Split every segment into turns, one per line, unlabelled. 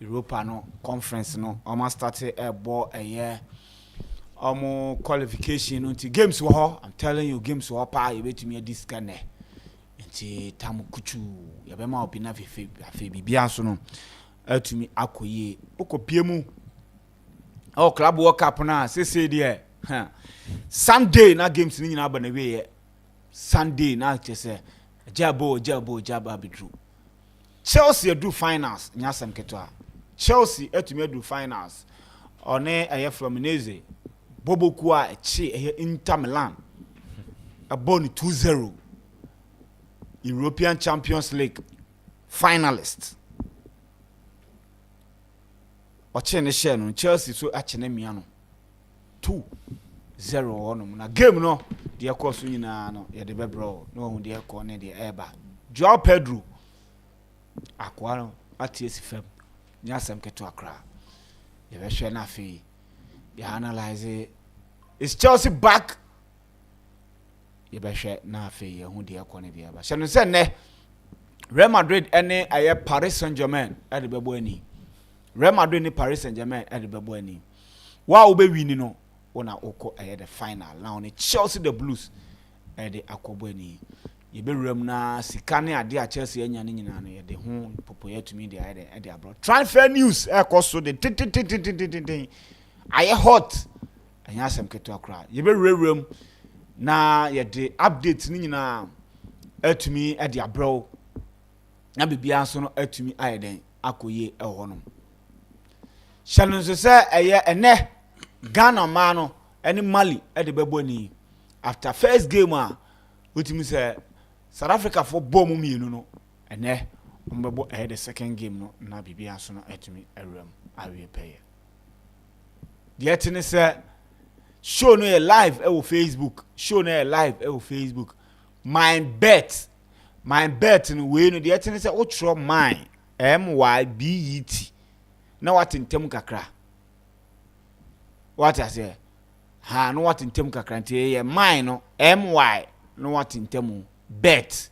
Europa no conference no almost started a ball a year qualification until games were I'm telling you games were pa you bet me this kind nti tamu kuchu ya be ma obi na fe bibia so no atumi akoye okopie mu club world cup na say there Sunday na games ni nyina ba na we Sunday na chese jabo bidru Chelsea do finals nyasam ketwa Chelsea atumi do finals one aye Fluminense Boboku a echi Inter Milan abon 2-0 European Champions League finalist oche ne share no Chelsea so ache na mia no 2-0 onum na game no de course nyina no ye de bebro no hu de ko ne de eba Joao Pedro akwa no atiesi fam nyasam keto akra ye be hwe na afi they analyze is Chelsea back ye be hwe na afi ye hu de ko ne de eba hwe no se ne Real Madrid ene aye Paris Saint-Germain e de bebo ani Real Madrid ni Paris Saint-Germain e de bebo ani wa wo be win no ona oko aye the final now ni Chelsea the Blues e de akobo ani ye be rem na sikane ade a Chelsea anya ni nyina no ye de ho popoye to me de aye de abroad transfer news e koso de aye hot anya asem keto akra ye be rem na ye de update ni nyina atumi e de abroad na bibia so no atumi aye den akoye e ho no shanun so se eye ene Ghana man no ene Mali e de bebo ni after first game utimi say South Africa for bomb mienu no ene ombebo the second game no na bibia so no atumi awram awe peye the etini say show no live e wo Facebook show no live e wo Facebook MYBET no we no the etini say otro MYBET na watintem kakra what I say ha no watintem kakra ntie ye mine no MY no watintem bet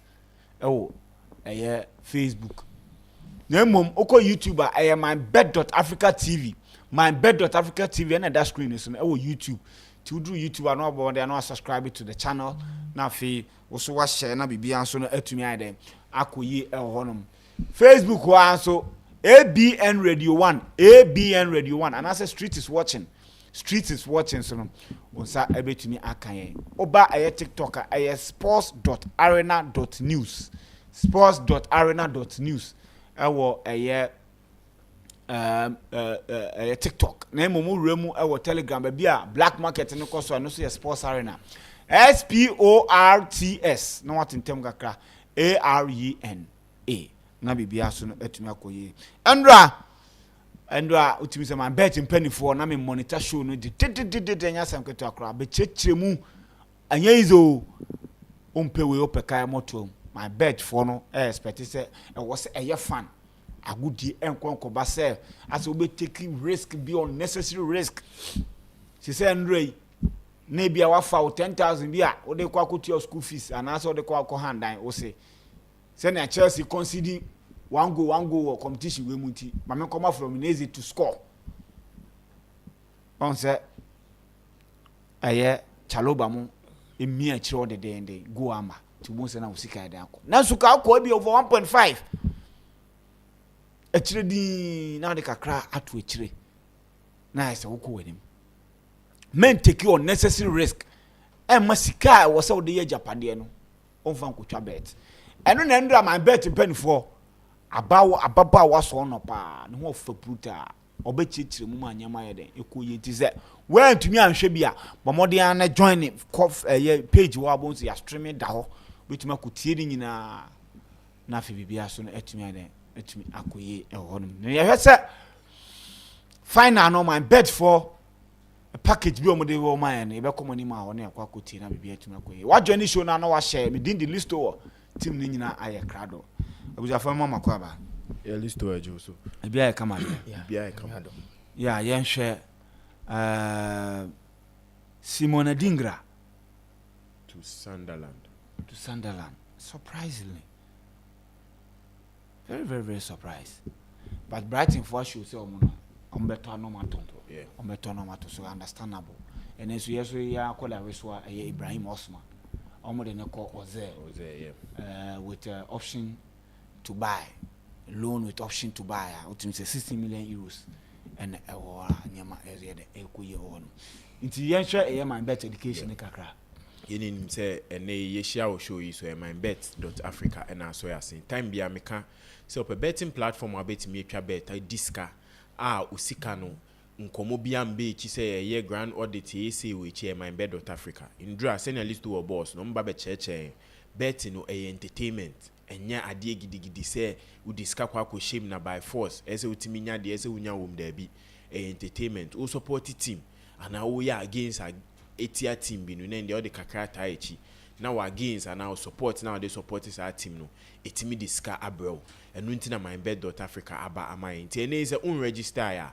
Facebook na mom oko YouTuber MYBET.AFRICA TV MYBET.AFRICA TV and that screen is no YouTube to do YouTube no about they no subscribe to the channel na fe wo so wa share na bibia so no atumi ade akoyi e honom Facebook wa so ABN Radio 1 and as street is watching so no onsa ebetumi akan oba aye TikTok aye sports.arena.news ewo aye TikTok na momu remu ewo Telegram ba bia black market ne koso no so ye sports arena SPORTS no watintem kakra ARENA na bibia so no atumi akoye Andra utimi se man bet mpanifo na me monitor show no di anya sam keto akra be chechiremu anya izo ompewe opeka moto my bet for no expect say e was a fan agudi enkonko ba say as we be taking risk be unnecessary risk she say Andra na bia wa fa 10,000 bia o de kwa kotu your school fees and as o de kwa ko handan o say na Chelsea conceding one goal competition we munti mama come from easy to score on say aye chaloba mu emi a kire ode den go ama to mo say na usika ide akọ na suka akọ bi over 1.5 a kire din na de kakra atu a kire na say wo ko wanim men take unnecessary risk e masika wo say wo de ye japade no on fan ko twa bet eno na ndra my bet penfo ababa waso no pa ne ho faputa obechichire mu anyama ye den ekoye ti se wen tumi anhwe bia bomode an na join page wa bonso ya streaming da ho betumi akotie ni nyina na afi bibia so no etumi aden etumi akoye e ho no ne ye hwese final no my bet for a package bi omode wo man e be komoni ma ho na yakwa akotie na bibia etumi akoye wa join show na wa share me din the list o team ni nyina aye krado abuja fa mama kwa ba
ya list o ejo so
bia e kama
bia e kama do
ya yenhwe Simona Dingra
to Sunderland
surprisingly very surprised but Brighton for sure say better no matter.
Yeah.
Better no matter, so understandable. And then so yes, we are called Ibrahim Osman. The call was there. With option to buy, loan with option to buy, which is 60 million euros, and nyama area the equity on. Into yenshare my bet education kakra.
Yenim say ene yeshia will show you so MYBET.AFRICA and so ya say time bia meka so pe betting platform abetimi atwa bet diska usika no nkomo bia mbe chi say ye grand audit say we chi MYBET.AFRICA indra senior list to boss no mba be cheche bet no entertainment enya ade gidigidi say u diska kwa ko shame na by force ese utimi nya de ese unya wom da bi entertainment o support team and how we are against etia team bi no na all the kakra taichi now against and now support now they support is our team no etimi diska abro enu nti na MYBET.AFRICA aba amai nti ene is unregister ya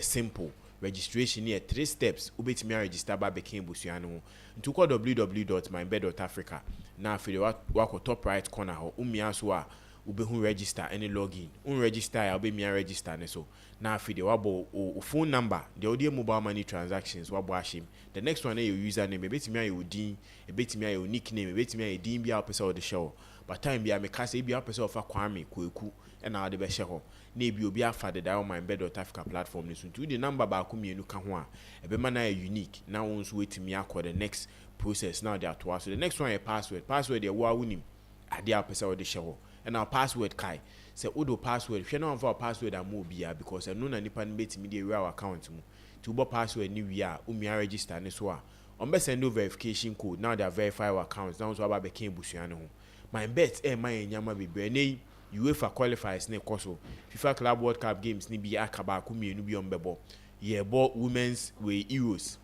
simple registration here 3 steps ubetimi register ba bekin busuano nti ko www.MYBET.AFRICA na afide wako top right corner ho umia so a ubehu register any login unregister ya ube mia register ne so na afide wabo o phone number the audio mobile money transactions wabo ashim the next one your username ebetimi your din ebetimi your nickname ebetimi your din bia opese o de show but time bia me kasa bia opese of Kwame Kweku e na de be she ho na ebi obi afa de that MYBET.AFRICA platform ne so to the number ba ko mienu ka ho a ebe ma na unique na won so wetimi akọ the next process now they are to us so the next one a password dey wa wunim ade opese o de she ho and our password kai say odo password hwe na for password am bia because no na nipa no betimi dey our account mu to bo password ni wi a umia register ne so a on be send no verification code now they verify our accounts now so aba be kan busuane ho MYBET my nyama bebre ne UEFA qualifiers ne koso FIFA Club World Cup games ni bi akaba ko mienu bi on bebo ye bo women's we Euros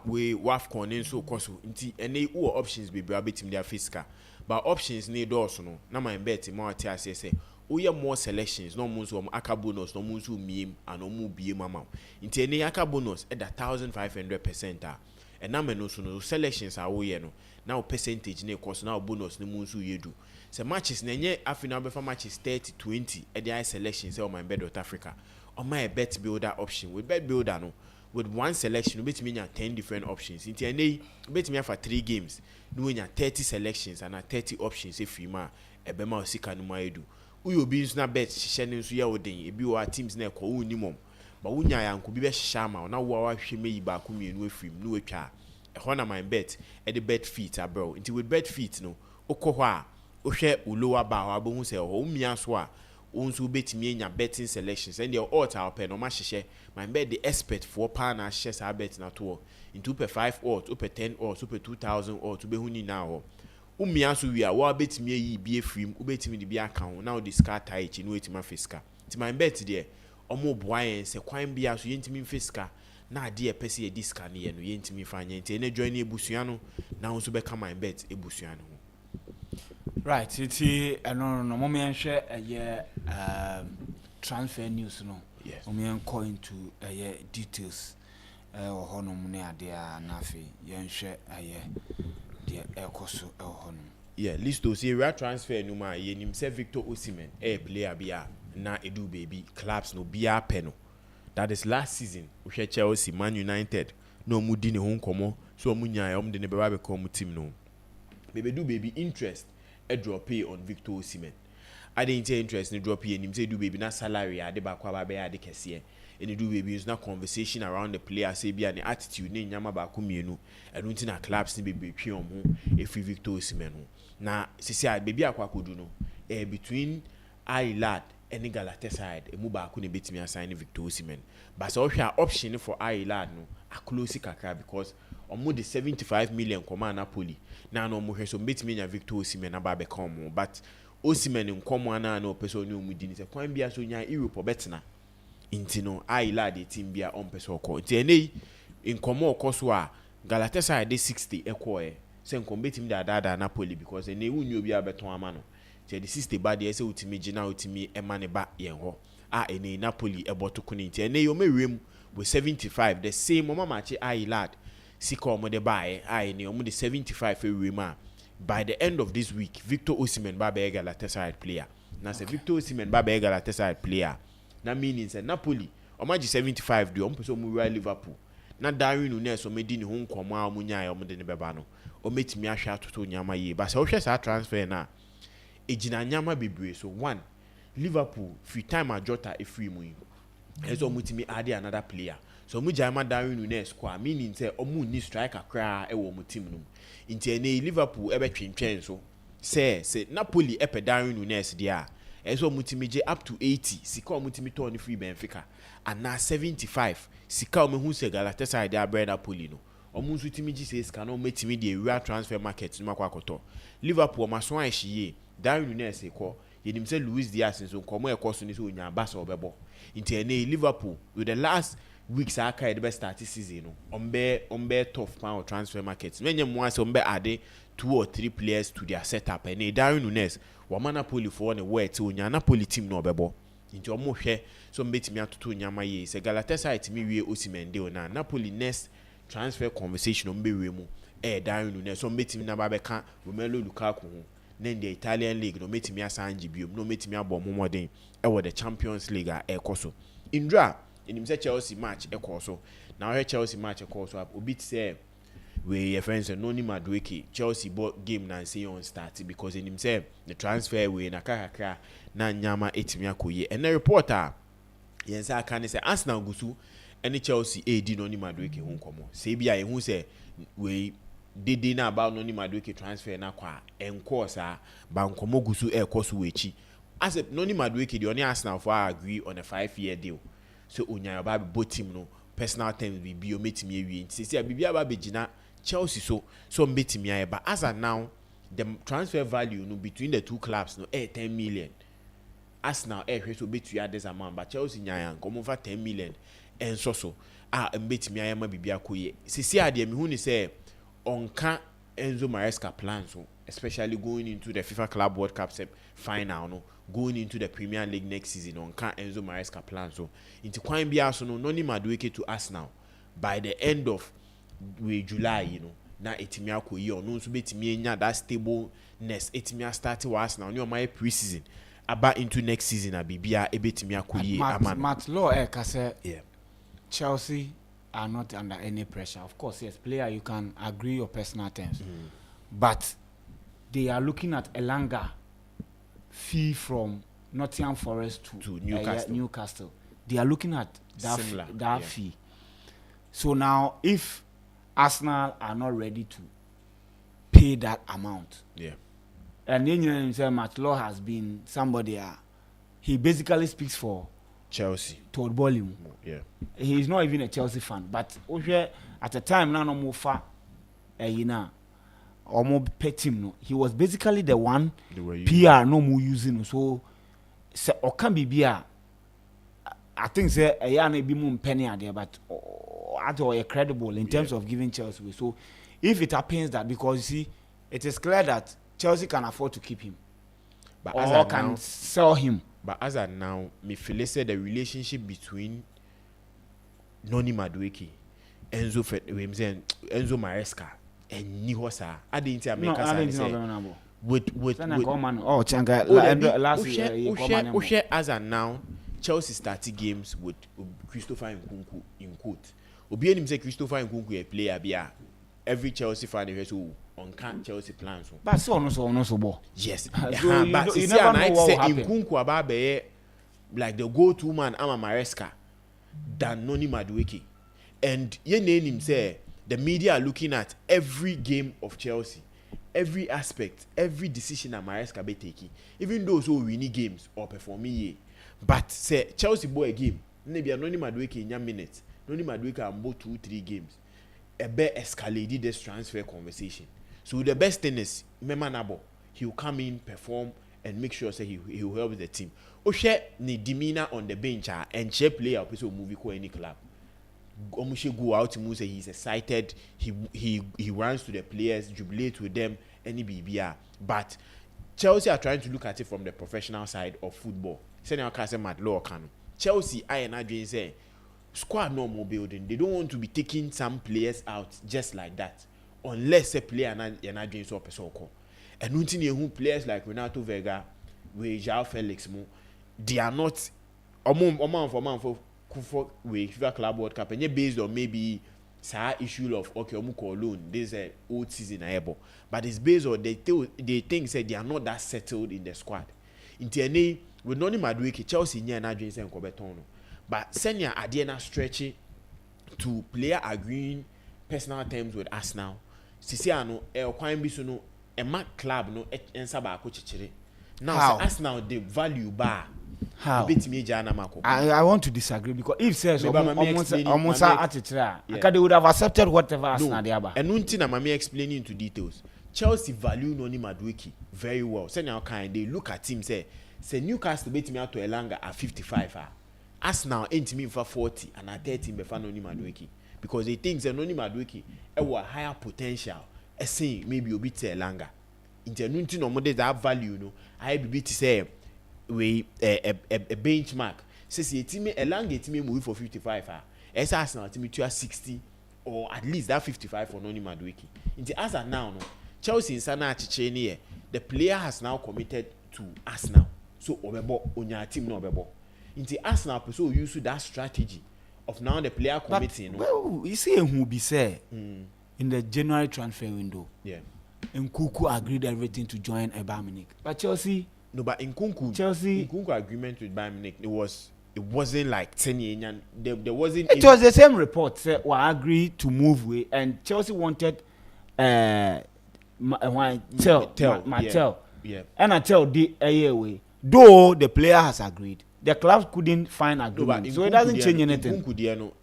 we WAFCON nso koso nti ene wo options bebre abetim dia fiscal but options need also no na MYBET ma ati ase say oye more selections no mun so aka bonus no mun so miem and no bie mama nti ene aka bonus at 1500% and na me no so no selections are oye no now percentage na cost now bonus no mun so yedu say matches na nye afina be for matches 30-20 at the selections say MYBET.AFRICA on my bet builder option with bet builder no with one selection bet me 10 different options nti ene bet me for 3 games no nya 30 selections and 30 options if you ma ebe ma osika no ma edu uyo bi nso na bet hye ne nso ya odin ebi wa teams na ekọ unimom ba unya ya nko bi be hye ma na wo wa hwe meyi ba ko mienu afrim no atwa ehọ na MYBET e de bet feet abro nti with bet feet no okọ hɔ a ohwe ulowa ba wa bo hu se ho umia so a onso betimi nya betting selections and the odds are open no ma hye MYBET the expert for pa na hye sa bet na to into per 5 odds per 10 odds per 2000 odds be hu ni na ho umia so wi a wa betimi yi bi afrim ubetimi de bi aka ho na o discard tie chi no etima fiska ti MYBET de omo boayen se kwan bia so yentimi fiska na ade e pese e discard ne ye no yentimi fa anya nti ene join ebusua no na ho so be ka MYBET ebusua no
right iti no moment share transfer news no
yes
we go into details honom ne ade na afi yen hwe de ekoso honom
yeah list to see real transfer no ma yenim se Victor Osimhen player bia na edu baby clubs no bia peno that is last season we hwe Chelsea Man United no mu di ne ho nkomo so mu nyaa de ne beba be come team no bebedu baby interest a drop on Victor Osimhen I didn't interest in drop him say do baby na salary ade ba kwa ba be ade kese and do baby is na conversation around the player say be an attitude ne nyama ba ko mienu enu nti na clubs ni baby twi on ho if Victor Osimhen ho na sisi a baby akwa kodu no between Al-Hilal and Galatasaray emu ba ko ne betimi assign Victor Osimhen but so hwa option for Al-Hilal no a close kakra because omo the 75 million koma Napoli na no mo hwe so betimi nya Victor Osimhen aba be come but Osimhen nkomo ana na opeso ni omudi ni se kwan bia so nya Europe betna inti no Al-Hilal de team bia on peso ko nti enei nkomo okoso a Galatasaray de 60 ekoe se nkom betimi da Napoli because enei wunni obi abeton ama no nti de 60 ba de se utimi gina utimi emane ba yen ho enei Napoli eboto kuni nti enei o mewem with 75 the same mama machi Al-Hilal sika omo de bae enei omo de 75 ewema by the end of this week Victor Osimhen ba be Galatasaray player na se Victor Osimhen ba be Galatasaray player na meaning say Napoli omaji 75 do ompeso mu wura Liverpool na Darwin Nunes o medi ne ho nkomo a omunya ya omde ne beba no o metimi ahwe atoto nyama ye ba se wo hwe sa transfer na ejina nyama bebre so one Liverpool free time ajota e free mu yi ezo mutimi add another player so mu jama Darwin Nunes kwa meaning say omu ni striker kra e wo mu team no nti ene Liverpool ebe twentwen so say Napoli epe Darwin Nunes dia ezo mutimi je up to 80 sika mutimi to on free Benfica and na 75 sika omehu se Galatasaray dia bread Napoli no omu nso timi ji se sika no metimi de real transfer market no makwa akoto Liverpool maso an hyiye Darwin Nunes ekọ yenim se Luis Diaz nso komo ekoso ni so onya basa obebo nti ene Liverpool with the last weeks aka the best start season no ombe tough pound transfer market menye mo ase ombe ade 2 or 3 players to their setup and Darwin Nunes wa Napoli for ne wet onya Napoli team no obebo nti omo hwe so mbetimi atoto nyama ye se Galatasaray timi wie Osimhen de na Napoli next transfer conversation ombe we mu Darwin Nunes so mbetimi na ba be ka Romelu Lukaku ho then the Italian league no metimi asanji biom no metimi abom modern e the Champions League a ekoso indra enim say Chelsea match ekoso now here Chelsea match ekoso obi say we your friends no ni Madueke Chelsea bought game na say on start because enim say the transfer we na kakakra na nyama etimi akoye and the reporter yensa aka say Arsenal gusu any Chelsea AD no ni Madueke ho nkomo say bia e hu say we dede na about no ni Madueke transfer na kwa enko sa ba nkomo gusu ekoso wechi as no ni Madueke the only Arsenal for agree on a 5-year deal so onya ba both team no personal terms be bio metimi awie nti say bibia ba begina Chelsea so metimi aye but as of now the transfer value no between the two clubs no 10 million Arsenal hwe so betu this amount but Chelsea nya nkomo for 10 million and so metimi aye ma bibia koye sisi ade me hu ni say onka Enzo Maresca plans so especially going into the FIFA Club World Cup final no going into the Premier League next season onka Enzo Maresca plans so into kwan bia so no ni Madueke to Arsenal by the end of July na etimi akoyi ono nso betimi enya that stableness etimi start wa Arsenal ni o my pre-season about into next season abibia ebetimi akoyi amano
Matt Law ka say Chelsea are not under any pressure. Of course, yes, player, you can agree your personal terms. But they are looking at a longer fee from Nottingham Forest to Newcastle. They are looking at that fee. So now, if Arsenal are not ready to pay that amount, and then you say Matt Law has been somebody, he basically speaks for
Chelsea.
Todd Volume. He's not even a Chelsea fan, but at the time now no more far or more pet him no. He was basically the one PR no more using so or can be I think say a yana be more penny there but at all credible in terms of giving Chelsea. So if it happens that because you see it is clear that Chelsea can afford to keep him but or can sell him.
But as of now, me feel say the relationship between Noni Madueke, Enzo Maresca, and Nihosa, I didn't say make us say with
last year.
As of now, Chelsea started games with Christopher Nkunku in quote. Obi enim say Christopher Nkunku a player bia every Chelsea fan is on can Chelsea plans.
But so no.
Yes.
So
but
you never know what will happen.
Nkunku ababe like the go-to man Ama Maresca than Noni Madueke. And ye name him say the media are looking at every game of Chelsea, every aspect, every decision that Maresca be taking, even those who winning games or performing ye. But say Chelsea boy a game, maybe Noni Madueke in a minute, Noni Madueke ambo 2-3 games. A bit escalated this transfer conversation. So the best thing is, memorable. He will come in, perform, and make sure say he will help the team. Oshe ni demeanor on the bench and share player person movie ko any club. Omushe go out to say he's excited. He runs to the players, jubilate with them, any BBR. But Chelsea are trying to look at it from the professional side of football. Say now say Matt Law can. Chelsea I and Adrian say squad no more building. They don't want to be taking some players out just like that. Unless a player and Adrian so person call. And nothing who players like Renato Vega, with João Felix, they are not Oman for we FIFA Club World Cup and based on maybe issue of okay call loan this old season able, but it's based on they think said they are not that settled in the squad. In TNA with Noni Madueke, Chelsea near na dreams and Cobertono, but senior Adiana stretchy to player agreeing personal terms with us now. Sisiano Quine Bisuno a Mac club no and Saba Coachire. Now Arsenal the value bar.
How? I want to disagree because if says almost attitude, they would have accepted whatever Arsenal they are.
And Nuntina Mami explaining into details. Chelsea value Noni Madueke very well. Say now kind they look at him say Newcastle beat me out to Elanga at 55. Arsenal ain't me for 40 and at 30 before Noni Madueke because they think that Noni Madueke a higher potential. Say maybe you beat Elanga. Into Nuntina models that value no. I be to say. We a benchmark. Says a team Elanga team move for 55. As Arsenal team to 60 or at least that 55 for Noni Madueke. Into as a now no Chelsea in Sana Chichene the player has now committed to Arsenal. So obebo on your team no obebo. Into Arsenal so use that strategy of now the player committing.
Well, you see who be say in the January transfer window.
Yeah.
Nkunku agreed everything to join Bayern Munich. But Chelsea
no, but in
Chelsea
agreement with Bayern Munich, it wasn't like 10 years. There wasn't.
It was the same report. Said we agreed to move away, and Chelsea wanted Mattel.
Yeah.
And I tell the away. Though the player has agreed, the club couldn't find agreement,
no,
so it doesn't change anything.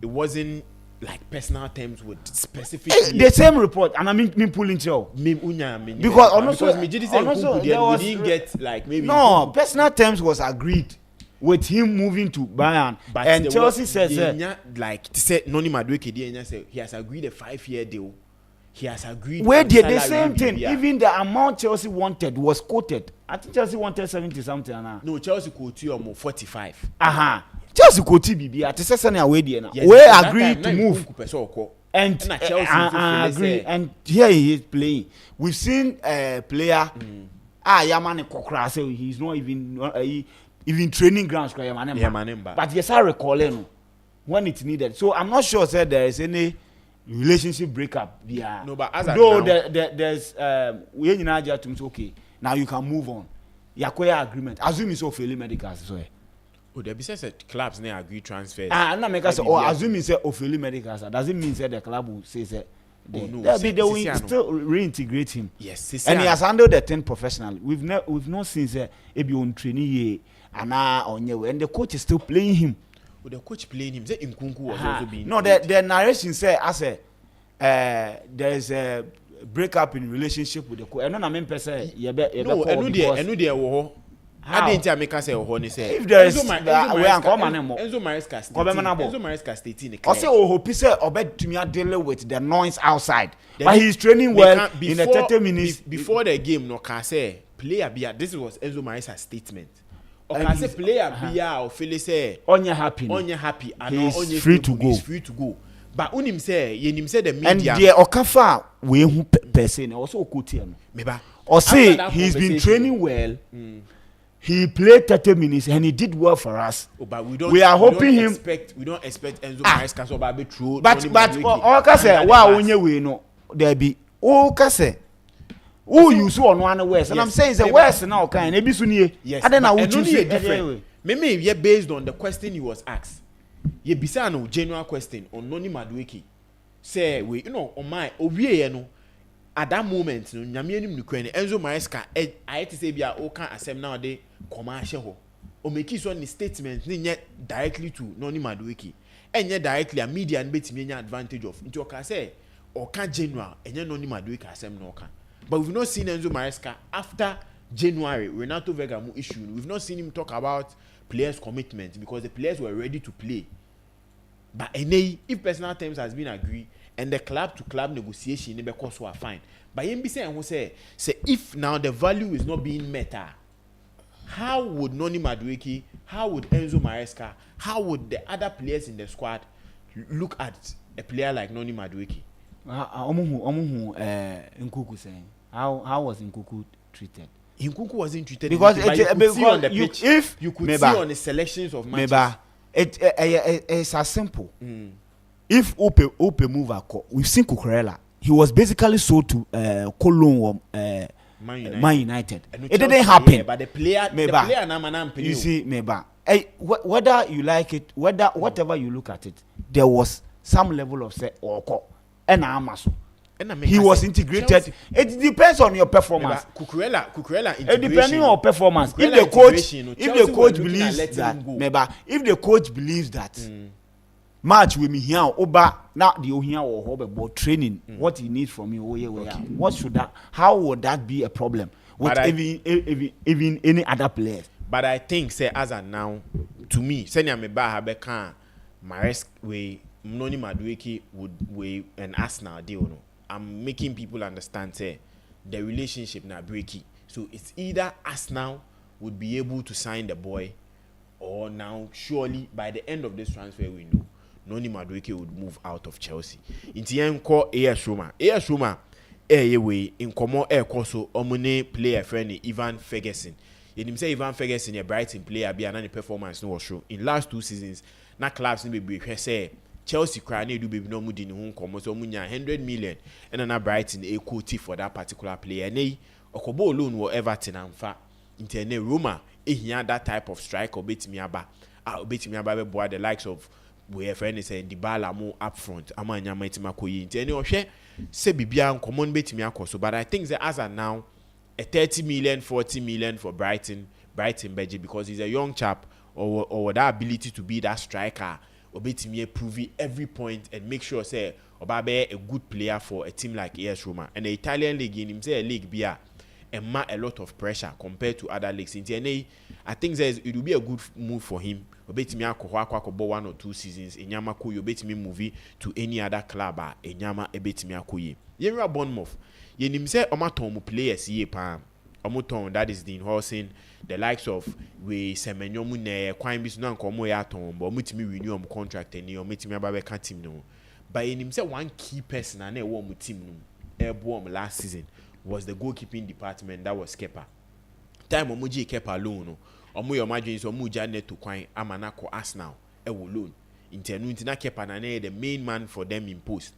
It wasn't like personal terms with specific.
The same report, and I mean pulling Joe. Because
we didn't get like maybe.
No, personal terms was agreed with him moving to Bayern, but and Chelsea says
like to say Noni Madueke he has agreed a 5-year deal. He has agreed.
Where did the same thing? Even the amount Chelsea wanted was quoted. I think Chelsea wanted 70 something.
No, Chelsea quoted almost 45.
Chelsea quoted BB at the session away there now. We agreed to move. And agree. And here he is playing. We've seen a player. Yamane Kokra say he's not even training grounds. But yes, I recall when it's needed. So I'm not sure that there is any relationship breakup. Yeah.
No, but as
though there's we okay. Now you can move on. Yakoya agreement. Assume it's all medicals. So.
Oh, there be says that clubs never agree transfers.
No make us assuming say officially medicals. Doesn't mean that the club will say that they will still reintegrate him.
Yes,
and he has handled the thing professionally. We've not seen say ebi on training and the coach is still playing him.
Oh, the coach playing him. Say Nkunku was also being.
No, the narration say as there's a breakup in relationship with the coach. No, I mean per se.
No, I didn't make us say
if there is Enzo
Maresca stating
I say Pisa obed to me dealing with the noise outside. But he's training well in the 30 minutes
before the game. No can say player be this was Enzo Maresca's statement. Or can say player be or feel say
onye happy
and
he's free to go.
He's free to go. But unim say the media
and the okafa we who person also quote or say he's been training well. He played 30 minutes and he did well for us.
Oh, but we don't expect Enzo Maresca to be true.
But Oka say wow onye we no there be Oka say who you so on one west and I'm saying the west now kind e bi so nie.
Yes.
And then I would choose
different. Maybe based on the question he was asked. Ye bisa no general question on Noni Madueke. Say we on my owie no at that moment no nyame anim nukran Enzo Maresca I to say bia o kan asem now dey commercial ho o make it one statement ni nye directly to Noni Madueke enye directly a media n betimi nya advantage of nti o ka say o kan general enye Noni Madueke asem no kan but we've not seen Enzo Maresca after January Renato Vega mu issue we've not seen him talk about players commitment because the players were ready to play but if personal terms has been agreed and the club to club negotiation never cost are fine. But MBC and who say if now the value is not being met, how would Noni Madueke, how would Enzo Maresca, how would the other players in the squad look at a player like Noni Madueke?
Nkuku saying how was Nkuku treated?
Nkunku wasn't treated
because
but you could see on the pitch,
if
you could see on the selections of matches.
It's as simple. If Ope move a we've seen Cucurella. He was basically sold to Cologne or Man United. It didn't happen.
Yeah, but the player
you see, Meba. Whether you like it, whatever you look at it, there was some level of say and Amaso. He was integrated. Chelsea. It depends on your performance.
Cucurella
it depending on your performance. If the coach believes that, Meba, if the coach believes that match with me here, Oba now the Ohia or Hobe training, what he needs from you, what should that? How would that be a problem with even any other players?
But I think say as of now, to me, senior Meba Habeka, Mares way Mnoni Madueke would weigh an Arsenal deal. No, I'm making people understand say the relationship na breaky. So it's either Arsenal would be able to sign the boy, or now surely by the end of this transfer window, Noni Madueke would move out of Chelsea. Intien call AS Roma. AS Roma way in common air so omune player friend Ivan Ferguson. You say Ivan Ferguson a Brighton player be an performance no show. In last 2 seasons, na clubs ni be say Chelsea cry na do baby no mudi ni ho komo so munya 100 million and na Brighton a quote for that particular player. Nei okobo loan wo Everton amfa. Intene Roma ehia that type of striker betimi aba. Betimi aba be boy the likes of we friend is the ball more up front amanya maitima koyi nti ene ohwe se bibia nkomon betimi akoso, but I think that as of now a 30 million 40 million for Brighton budget, because he's a young chap or that ability to be that striker or betimi prove every point and make sure say obabe a good player for a team like AS Roma. And the Italian league in him say a league bia a lot of pressure compared to other leagues. I think it will be a good move for him. Obetimi akwa 1 or 2 seasons. Enyama koyo obetimi move to any other club. Enyama ebetimi akoye. Yenra Bournemouth. Yenim say omaton mu players ye pa. Omoton, that is Dean Hawson, the likes of we Semenyo mu ne kwan bi so na nkomo ya ton, but omutimi renew contract and ometimi ababe ka team no. But yenim say one key person na e wo mu team no. Ebo last season was the goalkeeping department, that was Kepa. Time omuji Kepa alone no. Omo your margins omu jane to kwan amana ko Arsenal e wo loan. Intenu ntina Kepa na the main man for them in post.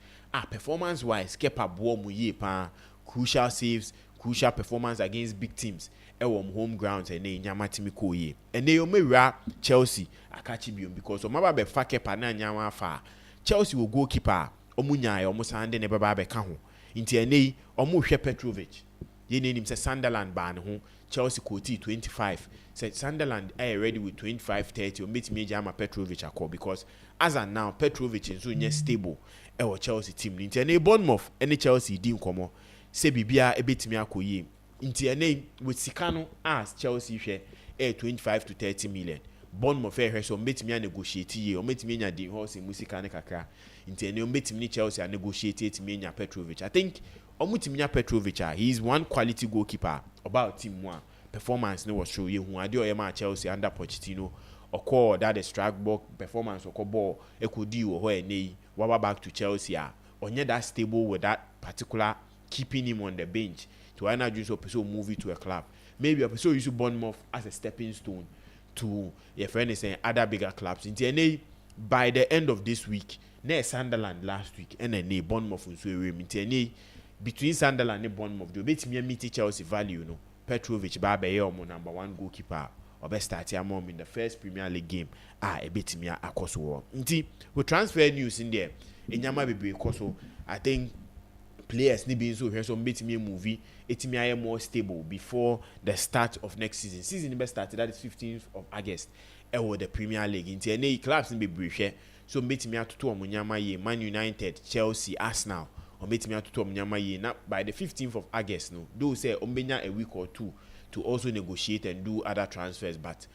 Performance wise Kepa bo mu ye pa, crucial saves, crucial performance against big teams. E wo home grounds and nyama timi ko ye. And they omewra Chelsea akachi biom because omaba be fa Kepa na nyama fa. Chelsea will goalkeeper omu nyae omu sande ne baba be ka ho. Inti ene omu hwe Petrovic. Ye name say Sunderland ban ho. Chelsea quote 25. Said Sunderland are ready with 25-30 or meet me Jama Petrovic a call, because as of now Petrovic is so stable our Chelsea team. Inti ene Bournemouth any Chelsea din komo se bibia ebetimi akoye. Inti ene with Sikano as Chelsea hwe 25 to 30 million. Bournemouth fair so betimi negotiate ye o betimi nya Dean Hawson musika ne kakra. Inti ene betimi Chelsea negotiate etimi nya Petrovic. I think omutimi nya Petrovic he is one quality goalkeeper about team one. Performance no was show ye hu ade oyema Chelsea under Pochettino or that the strike ball performance or ball ekodi wo ho enei waba back to Chelsea onye that stable with that particular keeping him on the bench to either just so move it to a club, maybe a so use Bournemouth as a stepping stone to your friend is saying other bigger clubs. In by the end of this week near Sunderland last week and then Bournemouth in between Sunderland and Bournemouth do bet me meet Chelsea value no Petrovic ba be your number 1 goalkeeper or best start your mom in the first Premier League game a bit me akoso nti we transfer news in there enyama bebre koso. I think players need be so here so bit me movie etimi aye more stable before the start of next season best start that is 15th of August or the Premier League nti any clubs need be brief so bit me atoto omunyama ye Man United, Chelsea, Arsenal or meet me to Nyama by the 15th of August. No, those say Ombenya a week or 2 to also negotiate and do other transfers. But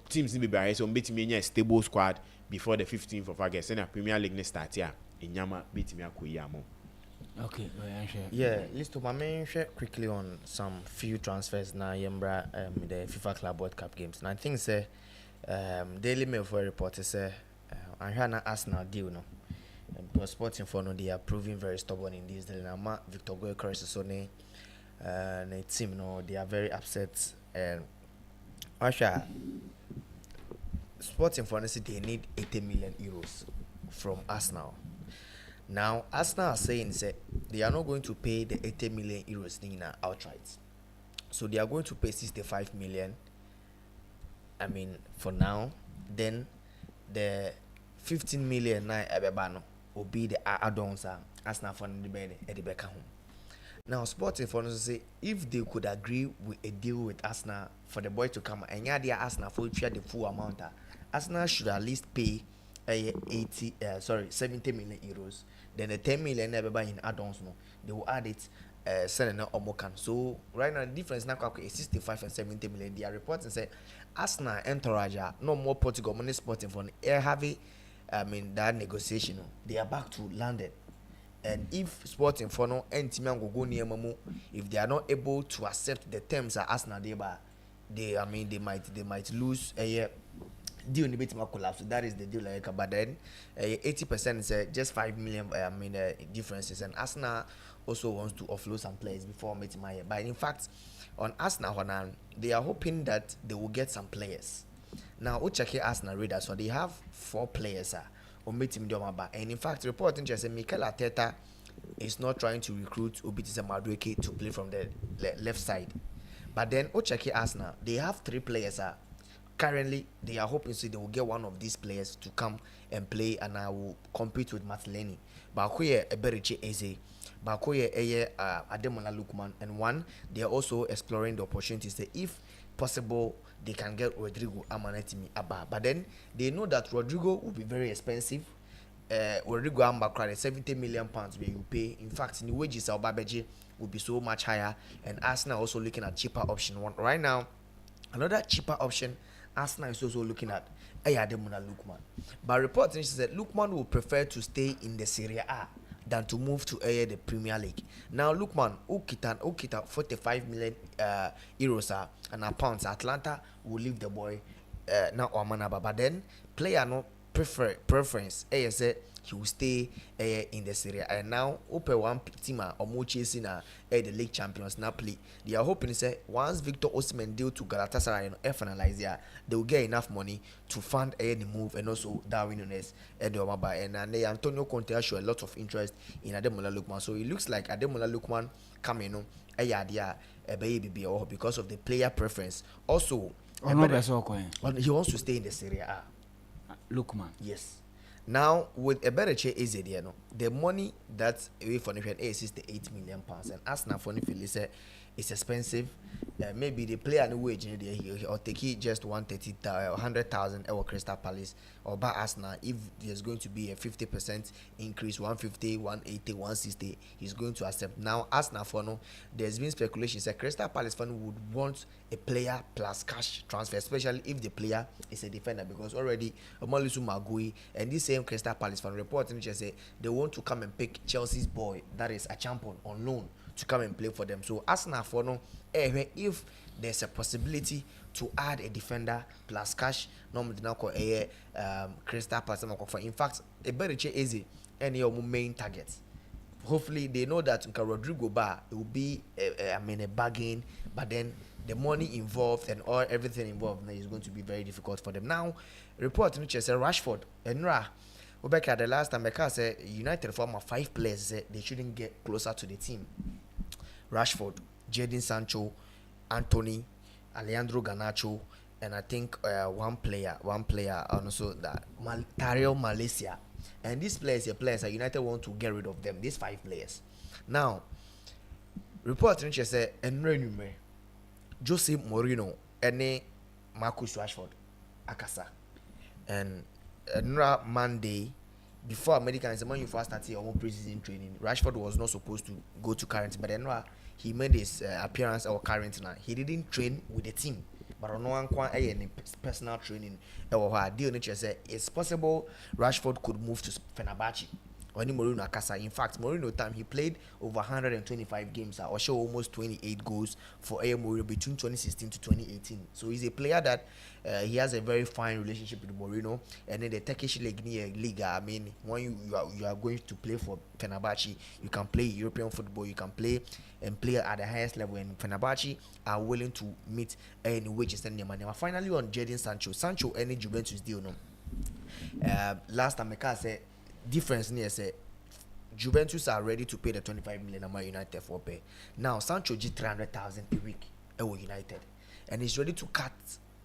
teams need to be so meet me a stable squad before the 15th of August. And a Premier League next start here in Nyama beat me a Kuyamo.
Okay, yeah. Let's talk quickly on some few transfers now. Yembra the FIFA Club World Cup games. And I think say Daily Mail for a report say I had an Arsenal deal no. Because Sporting for no, they are proving very stubborn in this. Victor Goyekres and the team, they are very upset. And Asha, Sporting for they need 80 million euros from Arsenal. Now, Arsenal are saying that they are not going to pay the 80 million euros outright. So they are going to pay 65 million. I mean, for now, then the 15 million will be the add-ons Arsenal for the back home. Now, Sporting for say if they could agree with a deal with Arsenal for the boy to come and yeah, Arsenal for the full amount, Arsenal should at least pay 70 million euros. Then the 10 million in add-ons, they will add it. Selling or Mokan. So right now the difference now is 65 and 70 million. They are reporting say Arsenal entourage no more Portugal money Sporting for heavy. I mean that negotiation. They are back to London, and if Sporting for no team go near Mamu, if they are not able to accept the terms that Arsenal they might lose a year. Deal in the bit collapse. That is the deal. But then 80% is just 5 million. Differences, and Arsenal also wants to offload some players before meeting my. But in fact, on Arsenal, they are hoping that they will get some players. Now, we check here Arsenal radar, so they have 4 players. On meeting and in fact, reporting just Mikel Arteta is not trying to recruit Obitisa Madueke to play from the left side. But then, we check here Arsenal, they have 3 players. Currently, they are hoping they will get one of these players to come and play, and I will compete with Martinelli. Bakoye Eberiche Eze, Bakoye Ademola Lookman, and one they are also exploring the opportunities that if possible they can get Rodrigo Amanetimi Abba. But then they know that Rodrigo will be very expensive. Rodrigo Amba cried 70 million pounds where you pay. In fact, the wages of Babeji will be so much higher, and Arsenal also looking at cheaper option. One right now, another cheaper option Arsenal is also looking at Ademola Lookman. But reporting said Lookman will prefer to stay in the Serie A than to move to the Premier League. Now Lookman, Ukita 45 million euros and pounds. Atlanta will leave the boy now Omanaba. But then player no preference. He will stay in the Serie A. And now open one team or chasing the league champions Napoli. They are hoping say once Victor Osimhen deal to Galatasaray finalize they will get enough money to fund the move, and also Darwin Nunes and Antonio Conte show a lot of interest in Ademola Lookman. So it looks like Ademola Lookman coming because of the player preference. Also, he wants to stay in the Serie A.
Lookman.
Yes. Now with a better chair is the money that away for the is 68 million pounds, and Arsenal for the it's expensive. Maybe the player no wage or take it just 100,000 or Crystal Palace or by Arsenal. If there's going to be a 50% increase, 150, 180, 160, he's going to accept. Now Arsenal for no, there's been speculations that Crystal Palace fan would want a player plus cash transfer, especially if the player is a defender, because already Omolisu Magui and this same Crystal Palace fan reporting just say they want to come and pick Chelsea's boy, that is a champion on loan, to come and play for them. So Arsenal for no, if there's a possibility to add a defender plus cash, normally now call Crystal Palace. In fact, a better easy any of main targets. Hopefully they know that Rodrigo Bar it will be a bargain, but then the money involved and everything involved is going to be very difficult for them. Now, report which says Rashford and Rebecca, the last time I said United form 5 players they shouldn't get closer to the team. Rashford, Jadon Sancho, Anthony, Alejandro Garnacho, and I think one player, also that Tariel Malaysia. And these players that United want to get rid of them. These 5 players. Now, report said Enrenume, Jose Mourinho, and Marcus Rashford, Akasa, and Monday. Before Americans, when you first started your own preseason training, Rashford was not supposed to go to current, but then he made his appearance or current now. He didn't train with the team, but on one any personal training. It's possible Rashford could move to Fenerbahce Oni Mourinho akasa. In fact, Mourinho time he played over 125 games or show almost 28 goals for Mourinho between 2016 to 2018. So he's a player that he has a very fine relationship with Mourinho. And then the Turkish league, I mean, when you are going to play for Fenerbahce, you can play European football, you can play at the highest level, and Fenerbahce are willing to meet any wages and their money. Finally, on Jadon Sancho any Juventus deal no. Last time I said difference near say Juventus are ready to pay the 25 million amount United for pay. Now Sancho g 300,000 a week United, and he's ready to cut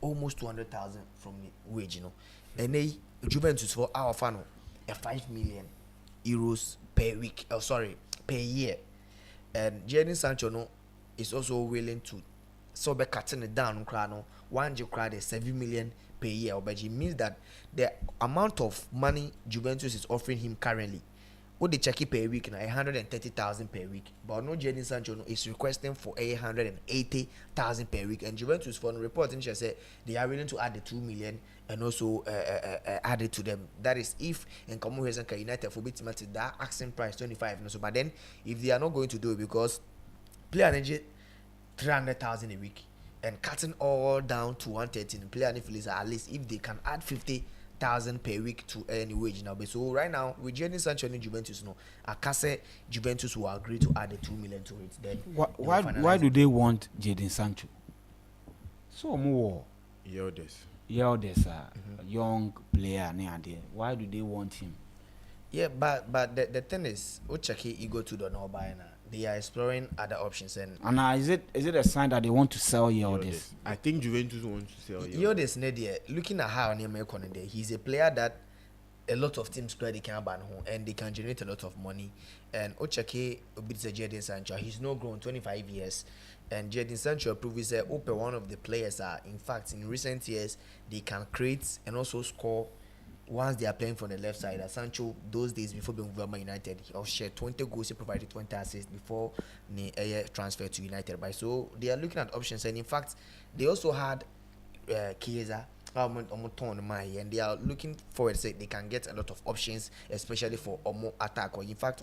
almost 200,000 from the wage, and they Juventus for our fan a 5 million euros per week, per year. And Jadon Sancho no is also willing to be cutting it down. One G crowd is 7 million per year, but it means that the amount of money Juventus is offering him currently, what they check it per week now, 130,000 per week. But no, Jadon Sancho is requesting for 180,000 per week, and Juventus for the report in say they are willing to add the 2 million and also add it to them. That is if in common reason United for bit that asking price 25. So, but then if they are not going to do it because player energy 300,000 a week and cutting all down to 130, player and at least if they can add 50,000 per week to any wage now. But so right now with Jadon Sancho and Juventus, Akase Juventus will agree to add the 2 million to it. Then
why do they want Jadon Sancho? So more young player near there. Why do they want him?
Yeah, but the thing is, Ochaki ego to the no buy now. They are exploring other options, and
is it a sign that they want to sell Yildiz?
I think Juventus wants to sell
Yildiz. Nadia, looking at how he's a player that a lot of teams they can ban home and they can generate a lot of money. And Ochake beats Jadon Sancho. He's not grown 25 years, and Jadon Sancho proves that one of the players are in fact in recent years they can create and also score. Once they are playing from the left side, Sancho those days before being with United, he shared 20 goals, he provided 20 assists before the transfer to United. By so they are looking at options, and in fact, they also had Chiesa, and they are looking forward to say they can get a lot of options, especially for Omo attack. Or in fact,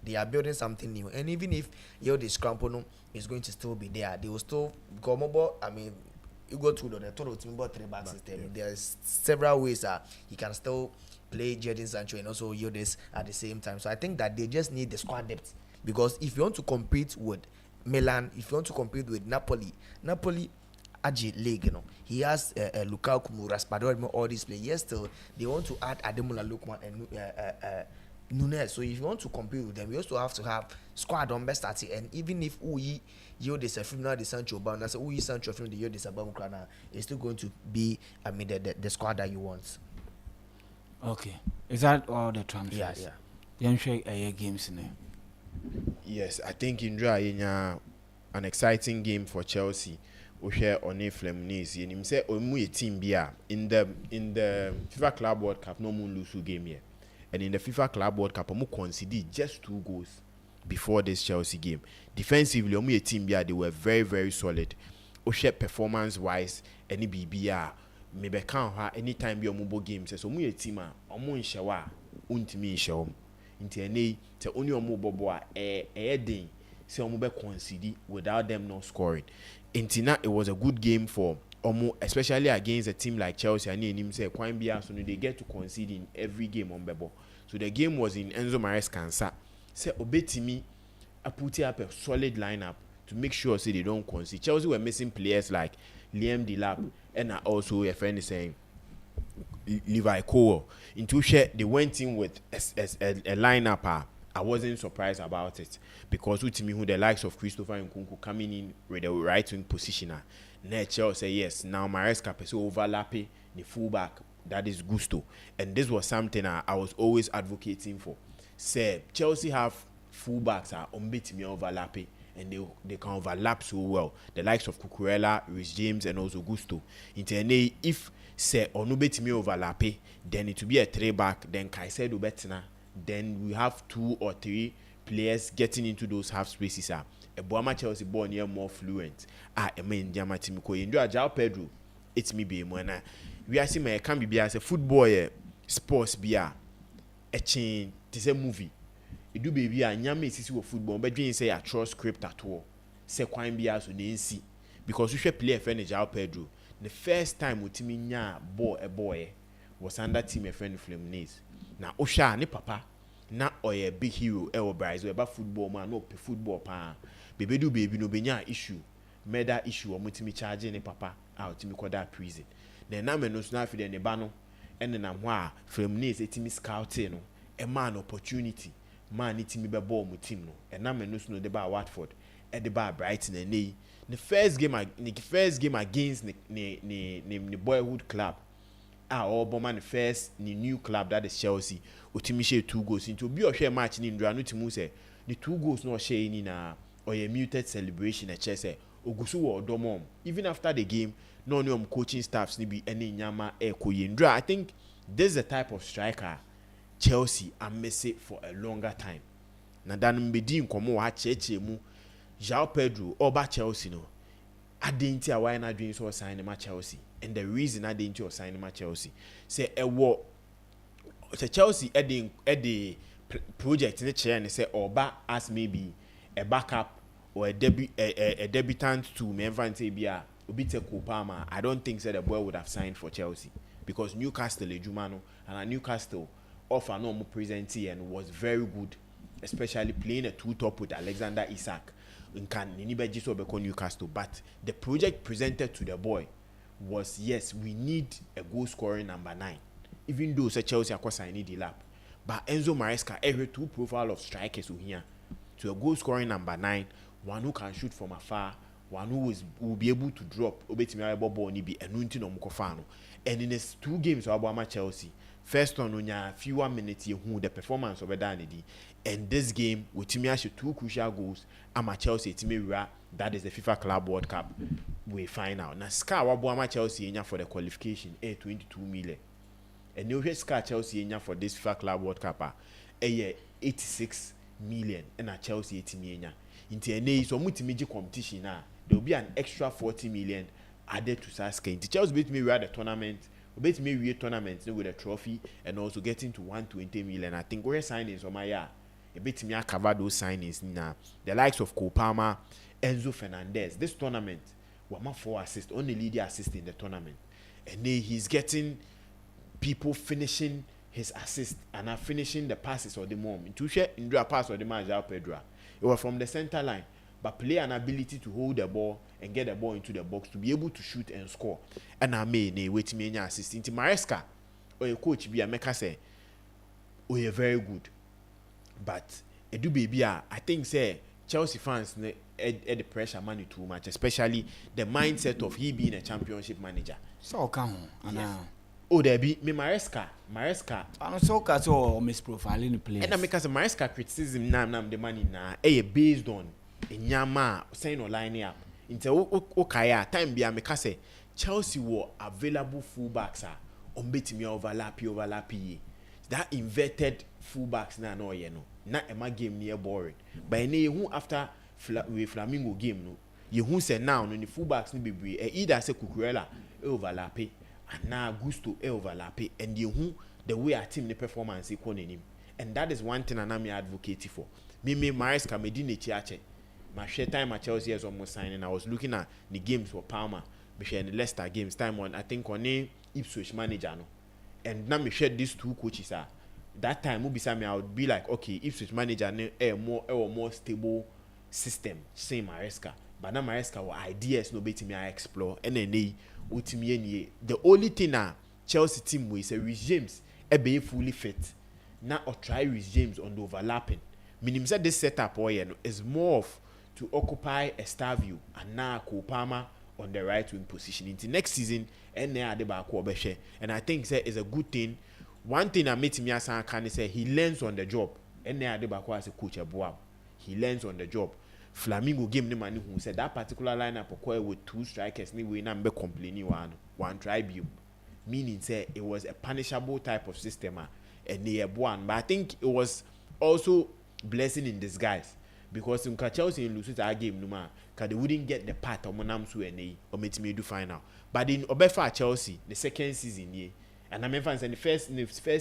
they are building something new, and even if Yildiz Scrampono is going to still be there, they will still go mobile. I mean, you go to the total team about 3-back system. Yeah. There's several ways he can still play Jadon Sancho and also Yildiz at the same time. So I think that they just need the squad depth, because if you want to compete with Milan, if you want to compete with Napoli Aji League, he has Lukaku, Raspadori, all these players. Yes, still they want to add Ademola Lookman and Nunes. So if you want to compete with them, you also have to have squad on best starting. And even if Yildiz from now the Sancho bound, I say Sancho from the Yildiz Abamkrana, it's still going to be the squad that you want.
Okay, is that all the transfers?
Yeah.
Young games in there.
Yes, I think in an exciting game for Chelsea. We share on a Flemings. And him say omu team bia in the FIFA Club World Cup no moon lose game here. And in the FIFA Club World Cup, we conceded just 2 goals before this Chelsea game. Defensively, we team they were very, very solid. Oshe performance-wise, any BBR, maybe can't have any time be a mobile game. So we team in shower, untimi show. Into any to only a mobile boy a day. So we conceded without them not scoring. Intina, it was a good game for especially against a team like Chelsea. And him say Kwame Bia, so they get to concede in every game on Bebo. So the game was in Enzo Maresca. Say Obetimi, I put up a solid lineup to make sure they don't concede. Chelsea were missing players like Liam Delap and also a friend is saying Levi Cole. Into share they went in with a lineup. I wasn't surprised about it because Utimi, who the likes of Christopher Nkunku coming in with the right wing positioner. Chelsea say yes. Now Maresca so overlapping the fullback. That is Gusto, and this was something I was always advocating for. Say Chelsea have fullbacks are unbeatable overlapping, and they can overlap so well. The likes of Cucurella, Rhys James, and also Gusto. If say unbeatable overlapping, then it will be a 3-back. Then Caicedo Betina. Then we have 2 or 3 players getting into those half spaces. A Boama Chelsea ball near more fluent. A main Jama Timiko. Enjoy Jao Pedro. It's me be Mona. We are seeing my can be as a football sports beer. a chain this a movie it do baby a nyame sisi wo football but dream say a trust script at all say kwan bia so dey see because we play friend João Pedro the first time utimi nya ball a boy was under team a friend Fluminense na osha ne papa na oye big hero e wo Brazil ba football man no pe football pa baby do baby no benya issue murder issue o mutimi charge ne papa out timi koda prison na me no so na afide ne ba no ene na ho a Fluminense etimi scouting no a man opportunity man itimi be ball mu team no na me no so no de ba Watford e de ba Brighton and the first game against the boyhood club all bomber the first the new club that is Chelsea otimi share 2 goals into be or share match ni ndra no timu say the 2 goals no share ni na or a muted celebration at Chelsea ogusu wo odomom even after the game no coaching staffs ni be any nyama e koye ndra. I think this is the type of striker Chelsea are missing for a longer time na dan mbedi nkomo wa cheche mu João Pedro oba Chelsea no adenti a why na doing so sign ma Chelsea and the reason adenti o sign ma Chelsea say e wo Chelsea the project in chair and say oba as maybe a backup or a debutant to me say bia obi te Kopama. I don't think that the boy would have signed for Chelsea because Newcastle ejumano and Newcastle offer no more presentee and was very good, especially playing a two-top with Alexander Isak. Newcastle, but the project presented to the boy was yes, we need a goal scoring number 9. Even though Chelsea are signing the lap, but Enzo Maresca every 2 profile of strikers here to a goal scoring number 9, one who can shoot from afar, one who will be able to drop ball ni be enunti no mukofano. And in his 2 games about Chelsea, first on fewer minutes who the performance of Danidi. And this game with Timiashi 2 crucial goals ama Chelsea Timira, that is the FIFA Club World Cup we find out. Now Scar wabo Chelsea for the qualification 22 million. And you Scar Chelsea for this FIFA Club World Cup 86 million and a Chelsea 80 million. Into a so multi competition now there will be an extra 40 million added to Saskia. Into Chelsea beat me the tournament. Bet me real tournament with a trophy and also getting to 120 million. I think we're signing so my a bit me cover those signings now. The likes of Kopama, Enzo Fernandez. This tournament, we're 4 assists, only leader assist in the tournament, and he's getting people finishing his assist and are finishing the passes or the mom. Into share in a pass or the man João Pedro. It was from the center line, but play an ability to hold the ball and get the ball into the box to be able to shoot and score. And I may wait me assistant to Maresca or a coach be a meka say, oh, you're very good. But a do baby, I think say Chelsea fans the pressure money too much, especially the mindset of he being a championship manager.
So come on,
yes. Oh, there be me Maresca.
I'm so misprofiling the players.
And I make us a Maresca criticism now the money now. Based on Nyama saying or lining up. Into okay, time be make us say Chelsea were available fullbacks on bet me overlap. That inverted fullbacks na no you know. Na Emma game near boring. But who after Flamingo game no. You who say now no the fullbacks ni be either say Cucurella overlap and now Gusto overlap and you who the way our team the performance equal in him. And that is one thing I'm advocating for. Me Maresca medine chiache. My share time at Chelsea is almost signing. I was looking at the games for Palmer, the Leicester games time on I think on a Ipswich manager no. And now me share these 2 coaches are that time will be something I would be like okay Ipswich manager a more stable system same Maresca. But now Maresca were ideas no bet me I explore and then the only thing now Chelsea team is a Reece James be fully fit. Now or try Reece James on the overlapping. Meaning that this setup is more of to occupy a star view and now Kopama on the right wing position into next season and there the back and I think that is a good thing. One thing I made me as can say he learns on the job and there the back as a coach he learns on the job. Flamingo game the man who said that particular lineup with 2 strikers ni we number complaining one tribune meaning say it was a punishable type of system and they one but I think it was also blessing in disguise because in Chelsea lose our game no man because they wouldn't get the part of Monamsu and or me do final but in Obefa Chelsea the second season And I remember in the first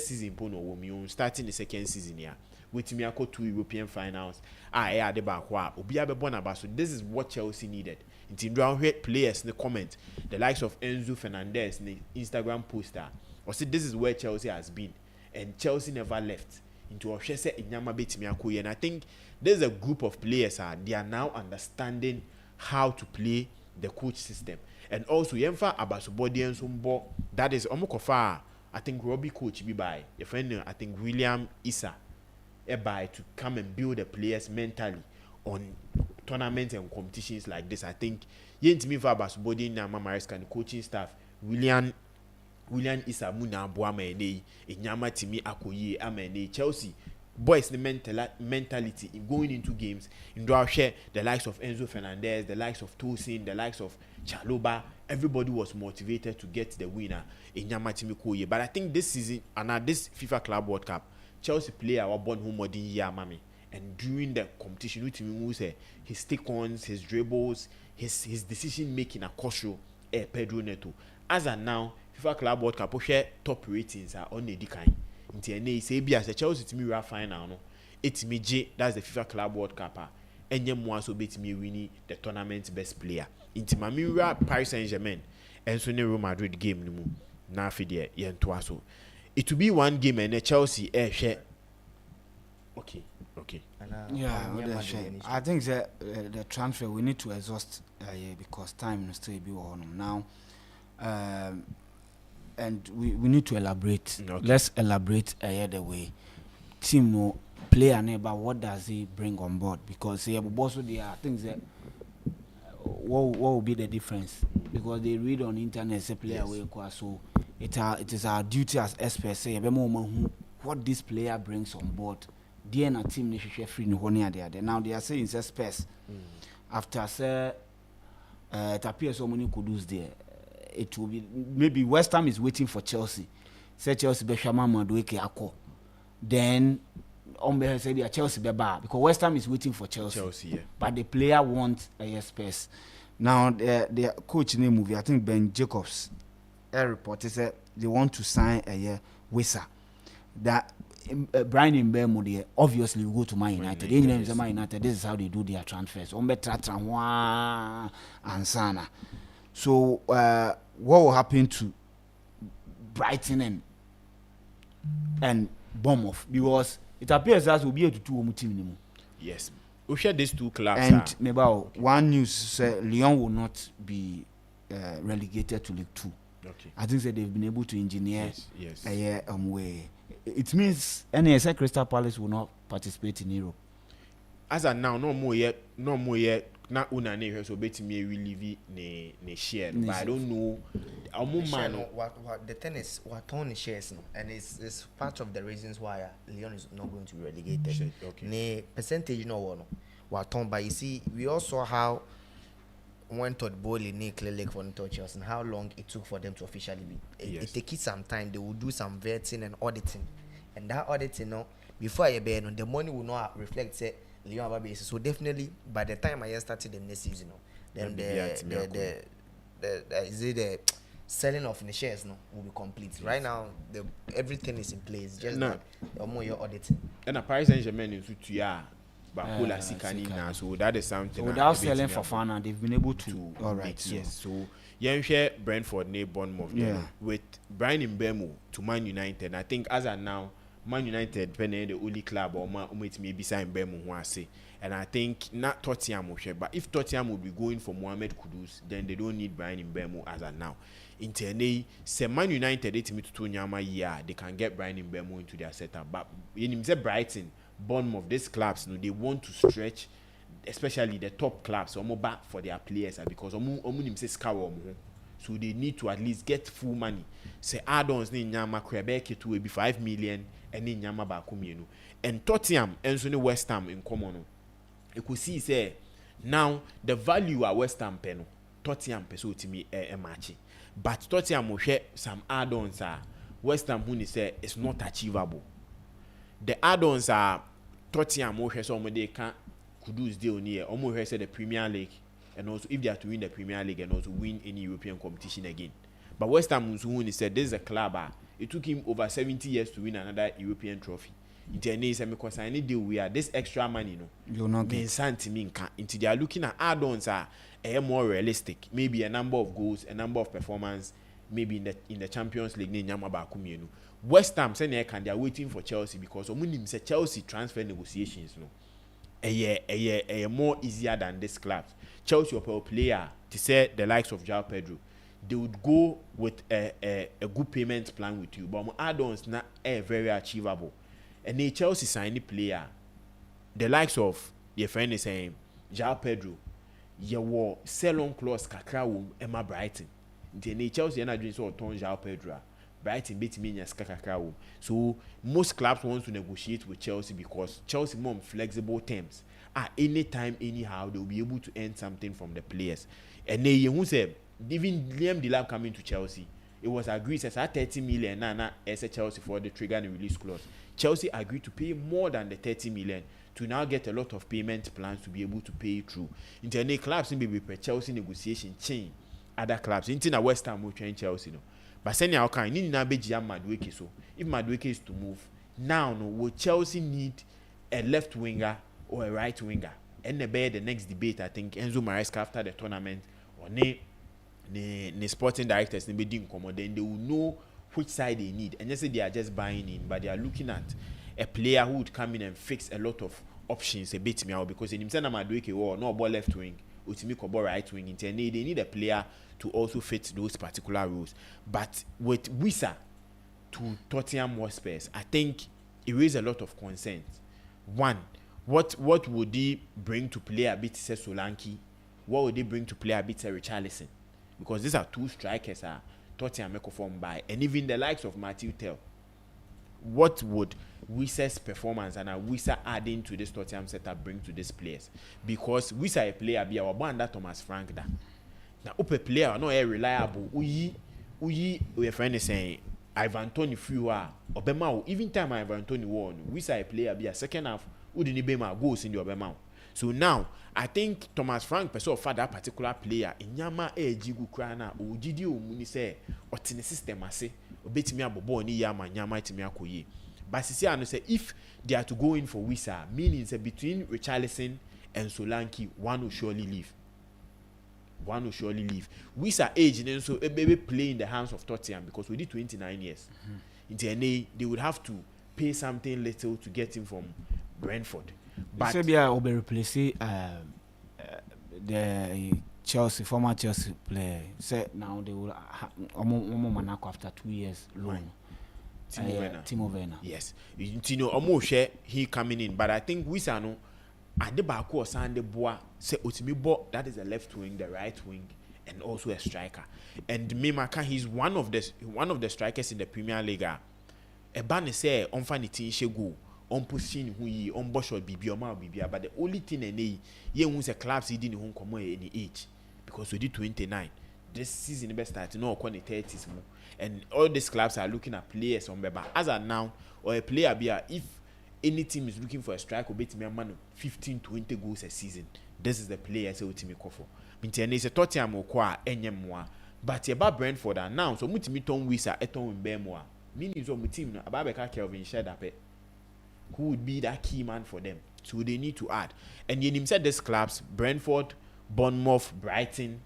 season pono wo starting the second season here with me ako 2 European finals yeah de ba kwa obi abebo na ba. So this is what Chelsea needed. In team round players in the comment, the likes of Enzo Fernandez in the Instagram poster or see this is where Chelsea has been, and Chelsea never left into Oshese Inyama betimi ako. And I think there's a group of players they are now understanding how to play the coach system. And also yemfa abasubodi ensumbo, that is omokofa. I think Robbie coach be by your friend, I think William Issa by to come and build the players mentally on tournaments and competitions like this. I think yentimi for abasubodi na Mamaresca and coaching staff William Issa muna boamene enyama timi akoyi amene Chelsea boys the mentality in going into games in do share the likes of Enzo Fernandez, the likes of Tosin, the likes of Chaloba. Everybody was motivated to get the winner in Yamatimi Koye. But I think this season and this FIFA Club World Cup, Chelsea player were born home modern year mami. And during the competition, with him his stick-ons, his dribbles, his decision making a crucial Pedro Neto. As of now, FIFA Club World Cup share top ratings are on the decline. Nti say be as a Chelsea to me final no etimi J, that's the FIFA Club World Cup enye mo so betimi win the tournament best player nti mamira Paris Saint-Germain enso ne Real Madrid game no mu na afide ye nto aso it will be one game and Chelsea share okay
I think the transfer we need to exhaust because time is still be on now and we need to elaborate. Okay. Let's elaborate the way team no player neighbor. What does he bring on board? Because also there are things that what will be the difference? Because they read on internet say player so it is our duty as experts say what this player brings on board. They na team ne free no one there. Now they are saying say space after say it appears so many could lose there. It will be maybe West Ham is waiting for Chelsea. Say Chelsea be Shama Madueke Ako. Then Ombe say Chelsea be bar because West Ham is waiting for Chelsea. Yeah. But the player wants a space. Now the coach name movie, I think Ben Jacobs report said they want to sign a Wissa. That Brian Mbeumo obviously will go to Man United. Man United, this is how they do their transfers. Ombe Tratra and Sana. So what will happen to Brighton and Bournemouth? Because it appears that will be able to do team.
Yes, we share these two clubs.
And maybe one news says Lyon will not be relegated to League 2.
Okay.
I think that they've been able to engineer
yes.
a way. It means NASA Crystal Palace will not participate in Europe.
As of now, no more yet. Na una ne so betimi relieve ne share, but I don't know
what the thing is what on the shares and it's part of the reasons why Lyon is not going to be relegated.
Okay.
Ne percentage no one what on, but you see we also saw how when Todd Bowley ne clear lake for touches and how long it took for them to officially be it takes some time. They will do some vetting and auditing, and that auditing before you be the money will not reflect say Lyon basis. So definitely by the time I started the next season, then the selling of the shares will be complete. Yes. Right now everything is in place. Just like more your auditing.
And a Paris Saint-Germain is so that is something.
So without selling for fun, they've been able to. All right.
So. Yes. So you share Brentford near Bournemouth with Brian Mbeumo to Man United. I think as of now, Man United the only club or maybe sign Mbeumo who I say. And I think not Tottenham will share, but if Tottenham will be going for Mohamed Kudus, then they don't need Brian Mbeumo as of now. Internally, say Man United they can get Brian Mbeumo into their setup. But in Brighton, Bournemouth, these clubs, they want to stretch, especially the top clubs, back for their players because so they need to at least get full money. Say add-ons ni nyama Quebec to be 5 million and ni nyama bakumienu. And Tottenham and so West Ham in common. You could see say now the value at West Ham peno Tottenham peso to me a match. But Tottenham will share some add-ons West Ham who say it's not achievable. The add-ons are Tottenham will share some they can do deal near almost say the Premier League. And also if they are to win the Premier League and also win any European competition again. But West Ham Muzuni said this is a club It took him over 70 years to win another European trophy. Because I need deal where this extra money,
you're not
getting into they are looking at add-ons are more realistic. Maybe a number of goals, a number of performance, maybe in the Champions League. West Ham say they are waiting for Chelsea because say Chelsea transfer negotiations a more easier than this club. Chelsea or player to say the likes of João Pedro, they would go with a good payment plan with you, but add-ons not very achievable. And the Chelsea signing player, the likes of your friend is saying João Pedro, you were sell-on clause kakra Emma Brighton. The Chelsea and I doing so turn João Pedro. Brighton beat me kakra. So most clubs want to negotiate with Chelsea because Chelsea more flexible terms. Anytime, anyhow, they will be able to earn something from the players. And they who said even Liam Delap coming to Chelsea, it was agreed as 30 million as a Chelsea for the trigger and release clause. Chelsea agreed to pay more than the 30 million to now get a lot of payment plans to be able to pay through. Internet clubs in be Chelsea negotiation chain. Other clubs in West Ham will train Chelsea no. But send our kind need na be Madueke so. If Madueke is to move now, no will Chelsea need a left winger or a right winger? And the next debate I think Enzo Maresca after the tournament or the sporting directors they be come then they will know which side they need, and just say they are just buying in, but they are looking at a player who would come in and fix a lot of options a bit meow because in himself Madueke or no ball left wing, Utimi ball right wing. They need a player to also fit those particular roles. But with Wissa to Tottenham Hotspurs, I think it raises a lot of concerns. One, what would he bring to play a bit say Solanke? What would they bring to play a bit say Richarlison? Because these are two strikers Tottenham make form by, and even the likes of Matthew Tell. What would Wissa's performance and Wissa adding to this Tottenham setup bring to these players? Because Wissa a player be our band that Thomas Frank da. Now up a player no reliable. Uyi your friend is saying Ivan Toney Frewa Obema even time Ivan Toney won. Wissa a player be a second half udini bema goals in the Obema. So now, I think Thomas Frank person of that particular player in Yama Jigu Krana or Gidi Muni say or in the system I say or bet me abo ni Yama Timia Koye. But say if they are to go in for Wissa, meaning say between Richarlison and Solanke, one will surely leave. Wissa age and so a baby play in the hands of Tottenham because we did 29 years. They would have to pay something little to get him from Brentford.
But Serbia will be replacing the Chelsea former Chelsea player. Said now they will Monaco after 2 years loan. Timo Werner. Yes,
you know almost share he coming in, but I think Wissa no at the back or Sande Bois say Otimibo that is a left wing, the right wing, and also a striker. And Mimaka he's one of the strikers in the Premier League. A ban say on fanity shego. On pushing who ye on Boshot Bibia, but the only thing ye who's a club seeding who come any age because we did 29. This season best start no on the 30s and all these clubs are looking at players on Beba as a now or a player be if any team is looking for a strike or bet me a man 15-20 goals a season. This is the player say with me kofo. Mintiane is a Tottenham or qua enyemwa, but about Brentford are now so mutimi ton Wissa eton Bemwa. Meaning so mutim Ababeka Kelvin Shedape. Who would be that key man for them? So they need to add. And you said these clubs, Brentford, Bournemouth, Brighton,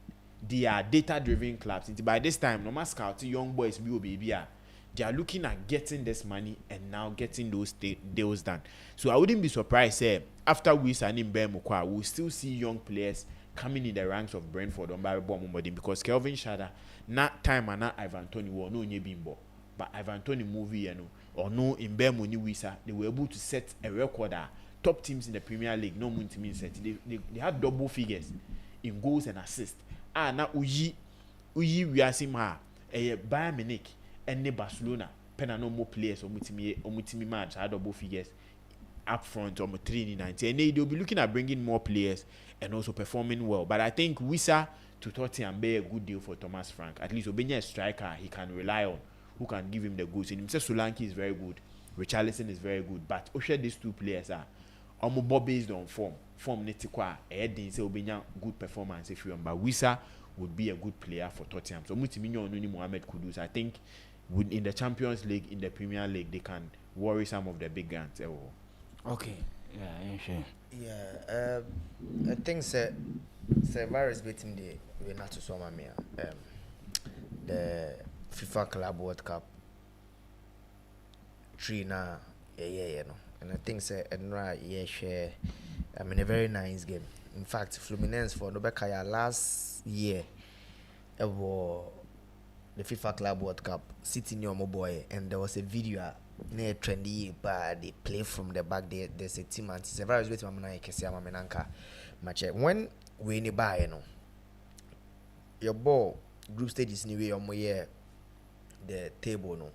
they are data-driven clubs. By this time, no matter scout young boys, they are looking at getting this money and now getting those deals done. So I wouldn't be surprised after we sign in Bemukwa, we'll still see young players coming in the ranks of Brentford on Barry Bombarding because Kelvin Shada, not time and not Ivan Toney were no bimbo. But Ivan Toney movie, or no in Bermoni Wissa, they were able to set a record. Top teams in the Premier League, no one to mean set. They had double figures in goals and assists. Now we are seeing Bayern Munich and Barcelona. Pen no more players or mutimi match had double figures up front or 390. And they'll be looking at bringing more players and also performing well. But I think Wissa to Tottenham be a good deal for Thomas Frank. At least Obenya a striker he can rely on. Who can give him the goals? And himself Solanke is very good. Richarlison is very good. But these two players are more based on form. Form netikwa. Didn't say Obenya good performance if you remember. Wissa would be a good player for Tottenham. So Mutiminyo Onuni Mohamed Kudus. I think in the Champions League, in the Premier League, they can worry some of the big guns.
Okay. Yeah, sure.
Yeah, I think virus beating the not to summer me. The FIFA Club World Cup 3 now, you know, and I think share. I mean, a very nice game. In fact, Fluminense for Nobekaya last year, the FIFA Club World Cup, sitting near my boy, and there was a video near trendy, but they play from the back. There's a team, and it's a very sweet man. I can see match. When we in buy, you know, your ball group stage is anyway on my the table, no.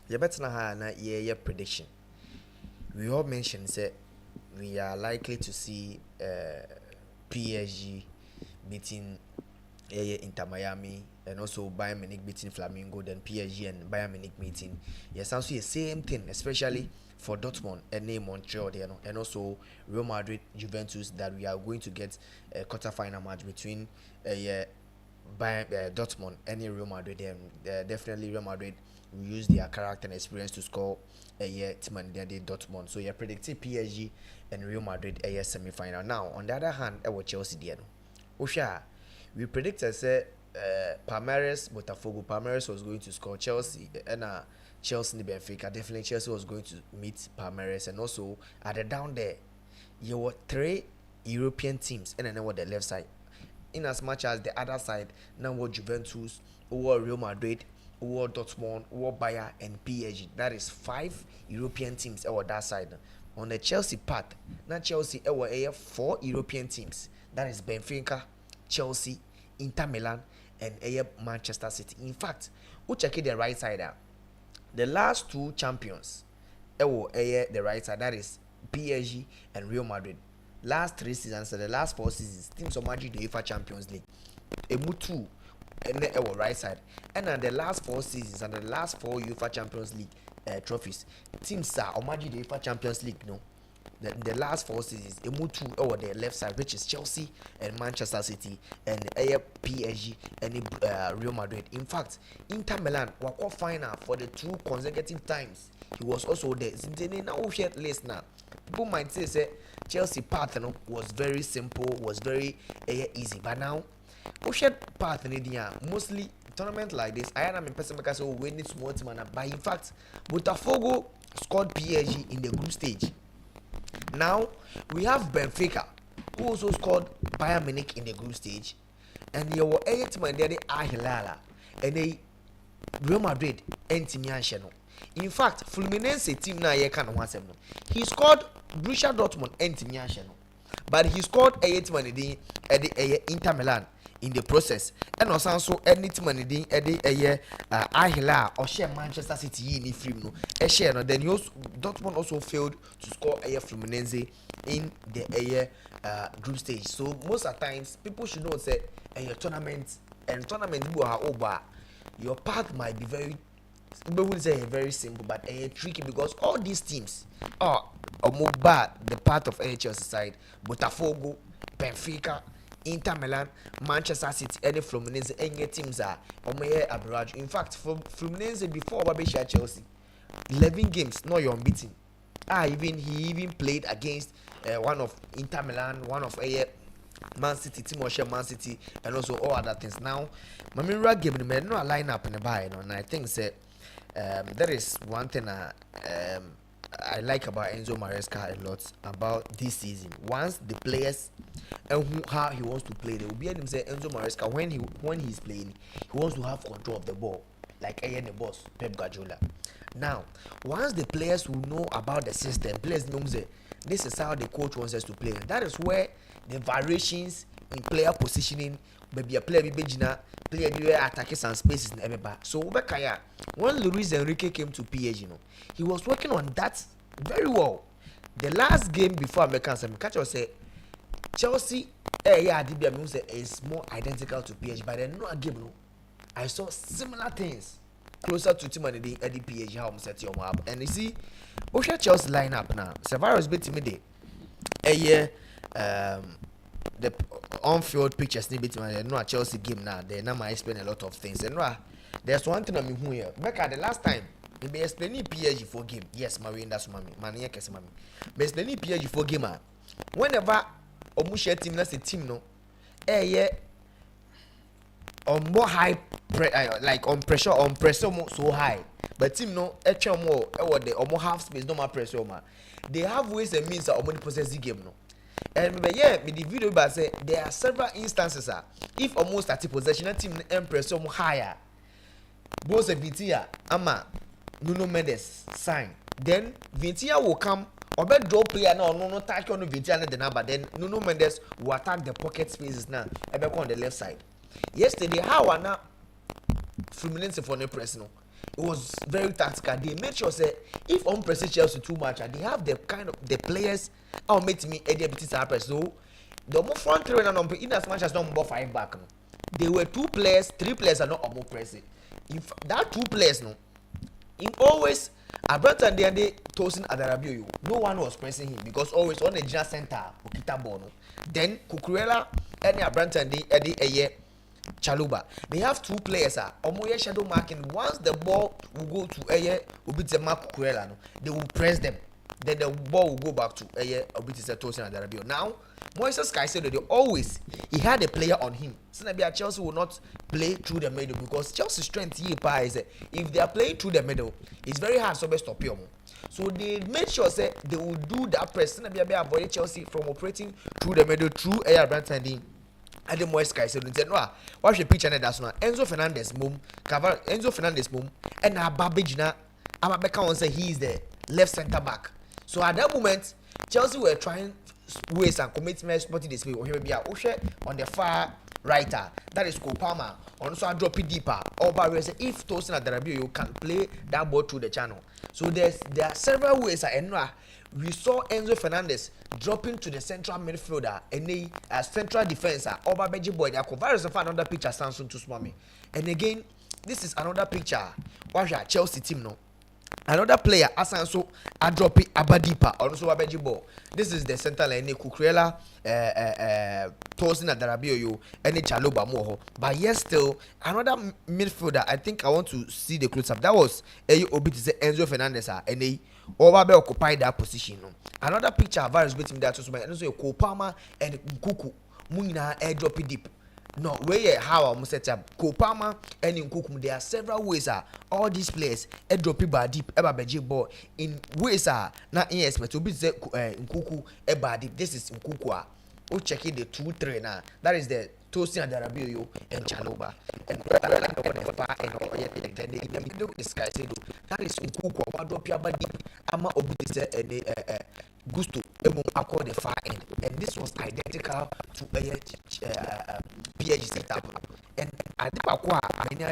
You better na your prediction. We all mentioned say we are likely to see PSG beating Inter Miami, and also Bayern Munich beating Flamengo, then PSG and Bayern Munich meeting. Yes, also the same thing, especially for Dortmund and Montreal, you know, and also Real Madrid, Juventus, that we are going to get a quarter-final match between Dortmund and Real Madrid. Definitely Real Madrid will use their character and experience to score team and Dortmund. So you're predicting PSG and Real Madrid semi-final. Now, on the other hand, Chelsea there. We predicted Palmeiras, Botafogo. Palmeiras was going to score Chelsea, and Chelsea and Benfica. Definitely Chelsea was going to meet Palmeiras, and also at the down there, you were 3 European teams, and then on the left side. In as much as the other side, now what Juventus, or Real Madrid, or Dortmund, or Bayern, and PSG. That is 5 European teams over that side. On the Chelsea part, now Chelsea over 4 European teams. That is Benfica, Chelsea, Inter Milan, and Manchester City. In fact, we check the right side out. The last 2 champions, the right side, that is PSG and Real Madrid. Last 3 seasons, the last 4 seasons, teams of Madrid the UEFA Champions League. Emu2 and the right side. And the last 4 seasons and the last 4 UEFA Champions League trophies, teams are Madrid the UEFA Champions League, no. The last 4 seasons, Emu2 over the left side, which is Chelsea and Manchester City, and PSG and Real Madrid. In fact, Inter Milan were final for the 2 consecutive times. He was also there. Now we share list now. People might say Chelsea path was very simple, was very easy, but now we share path mostly tournament like this. I am a person because we win it small team, but in fact, Botafogo scored PSG in the group stage. Now we have Benfica, who also scored Bayern Munich in the group stage, and there were 8 men there, Ahilala, and they Real Madrid and Timian. In fact, Fluminense team now he scored Borussia Dortmund and Timian, but he scored 8 men at the Inter Milan in the process, and also any team Ahila or share Manchester City in free no share no. Then Dortmund also failed to score Fluminense in the group stage. So most of the times people should know say tournament over, your path might be very simple, but tricky, because all these teams are mobile. The part of Chelsea side, Botafogo, Benfica, Inter Milan, Manchester City, any Fluminense, any teams are average. In fact, Fluminense before Babesha Chelsea, 11 games, no, you're unbeaten. He even played against one of Inter Milan, one of Man City, Timoshe Man City, and also all other things. Now, Mamira game no line up in the buy, and I think there is one thing I like about Enzo Maresca a lot about this season. Once the players and how he wants to play, they will be able to say Enzo Maresca when he's playing, he wants to have control of the ball, like the boss Pep Guardiola. Now, once the players will know about the system, players know that this is how the coach wants us to play. That is where the variations in player positioning, maybe a player player attacking some spaces in everybody. So when Luis Enrique came to PSG, he was working on that very well. The last game before Americans, catch say Chelsea is more identical to PSG, but then no game I saw similar things closer to team and the PSG how set your up. And you see, Chelsea lineup now. Severos beat me the on-field pictures need bit no Chelsea game now. They now might explain a lot of things. And There's one thing I'm here. Becca, the last time, we explain PSG for game. Yes, my way, that's mommy. Mania kesi mommy. We explain PSG for game. Whenever Omusha team, that's a team, no. Yeah. On more high, like on pressure so high. But team no, actually more, the more half space, no more pressure, man. They have ways and means of only possess the game, no. And yeah, with the video, but say there are several instances. If almost at the possession team and pressure more higher, both of Vitia, Ama, Nuno Mendes sign. Then Vitia will come. Or bet draw player now, no touch on Vitia the number. Then Nuno Mendes will attack the pocket spaces now. And back on the left side. Yesterday, how are now Fluminense for the press? No, it was very tactical. They made sure say if on press Chelsea too much, they have the kind of the players. I'll make me Eddie press. So the more front three and in as much as not more 5 back. No. There were 2 players, 3 players are not more pressing. If that 2 players, no, in always Abranta they tossing at the no one was pressing him because always on the general center Okita Bono. Then Kukurela and Abranta and Eddie Chaluba. They have 2 players. Omoye shadow marking. Once the ball will go to Obitema Kukurela, they will press them. Then the ball will go back to Obitisa Tosin and Darabio. Now, Moises Caicedo, he had a player on him. So Chelsea will not play through the middle because Chelsea's strength here is if they are playing through the middle, it's very hard to stop you. So they made sure say they will do that press. So avoid Chelsea from operating through the middle through Brandon. And the Moise Caicedo said, "No, watch the picture. That's not Enzo Fernandez mum, and Ababijina. Ababeka on say he is the left center back. So at that moment, Chelsea were trying ways and commitment spotting this way. On the far righter, that is Kopama. Also, I drop it deeper. Or by if Tosin at the Rabio, you can play that ball through the channel. So there are several ways. We saw Enzo Fernandez dropping to the central midfielder and the central defenser. Oba Beji boy, they are virus of another picture. Samsung to Swami. And again, this is another picture. Watch our Chelsea team now. Another player, Asanso, Adropi Abadipa, also Abejibo. This is the center line, Kukurela, Tosin Adarabio, and Chaloba Moho. But yes, still, another midfielder, I think I want to see the close up. That was Obitise Enzo Fernandez, and they Obabe occupied that position. Another picture, virus between that, and also Kopama and Kuku, Munina, airdrop deep. No, where how I'm set up Kopama and in Kukum, there are several ways. All these players drop it deep, big ball in ways not in expect to be in Kuku, deep. This is in Kukua. Oh, check it the 2-3 now. That is the Tosin and Darabio and Chaloba. And this guy said that is in Kukua. What drop your body? Ama Obitise and Gusto across the far end, and this was identical to PSG setup. And I think I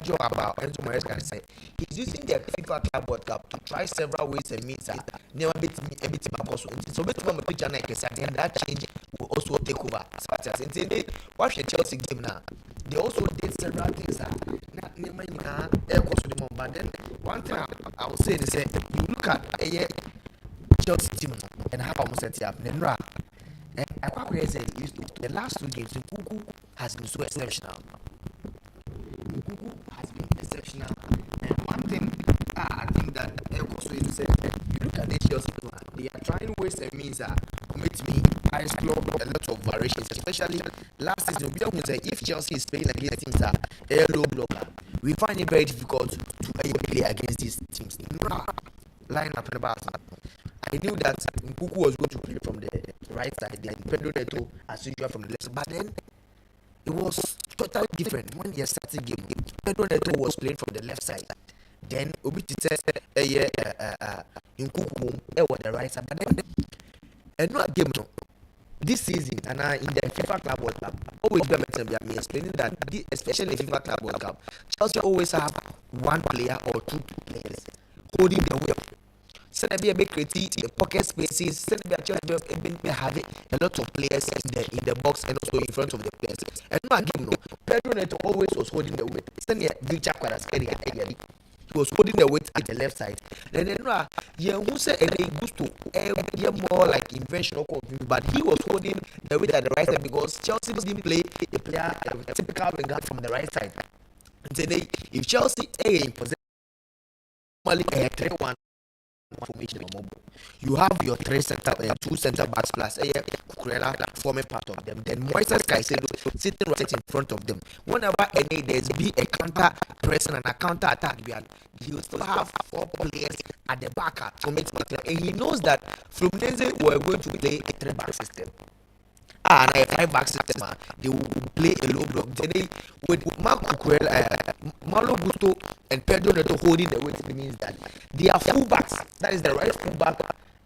know about Enzo Maresca say he's using the FIFA Club World Cup to try several ways and means never beat me a bit also. So based on the picture like and that change will also take over. So watch the Chelsea game now. They also did several things but then one thing I will say is that you look at Chelsea team and how I'm set up. And I quite say the last 2 games, Nkuku has been so exceptional. Nkuku has been exceptional. And one thing I think that also is to say, you look at the Chelsea team, they are trying ways and means commit me. I explore a lot of variations, especially last season. We don't say if Chelsea is playing against teams that are low blocker, we find it very difficult to play against these teams. Line up in the bars. I knew that Nkuku was going to play from the right side, then Pedro Neto as usual from the left. But then it was totally different when he started the game. Pedro Neto was playing from the left side. Then Obitise Nkuku was the right side. But then another game this season and in the FIFA Club World Cup, always be explaining that especially the FIFA Club World Cup, Chelsea always have 1 player or 2 players holding the wheel. Send be a big critique the pocket spaces. Send be having a lot of players in the box and also in front of the players. And no game no. Pedro Neto always was holding the weight. Send here Victor Kvaratskhelia. He was holding the weight at the left side. And then who said he used to more like invention or confused, but he was holding the weight at the right side because Chelsea didn't play a player a typical winger from the right side. Today, if Chelsea in possession, normally a 3-1 formation, you have your two center backs plus Kukurela forming part of them. Then Moises Caicedo sitting right in front of them. Whenever there's be a counter pressing and a counter attack, he will still have 4 players at the back to make it. And he knows that Fluminense were going to play a 3-back system. And a 5-back system, they will play a low block. Today, with Marco Cucurella, Malo Gusto, and Pedro Neto holding the weight, it means that they are full-backs. That is the right full-back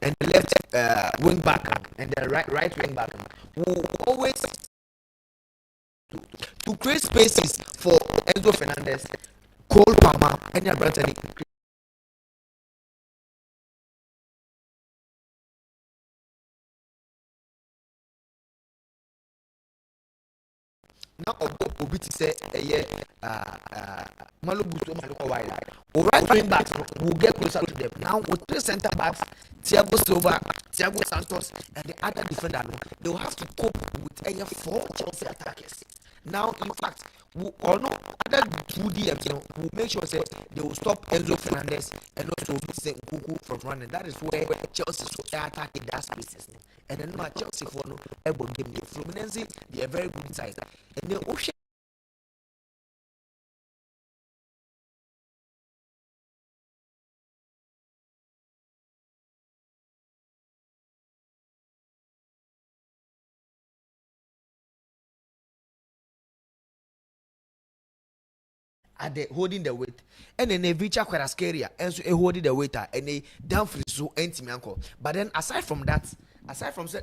and the left wing-back and the right wing-back who always to create spaces for Enzo Fernandez, Cole Palmer, and Brantony. Now obi to say Malo Gusto Maloko Wide. Or right wing backs will get closer to them. Now with 3 center backs, Thiago Silva, Thiago Santos, and the other defender, they will have to cope with 4 Chelsea attackers. Now, in fact, other 2 DMs will make sure say they will stop Enzo Fernandez and also Nkuku from running. That is where Chelsea so attacking that spaces. And then Chelsea for able game the Fluminense, they are very good side. And the ocean at the holding the weight, and then they Vicha Kwaraskelia and so holding the weight and they Dumfries so empty uncle. But then aside from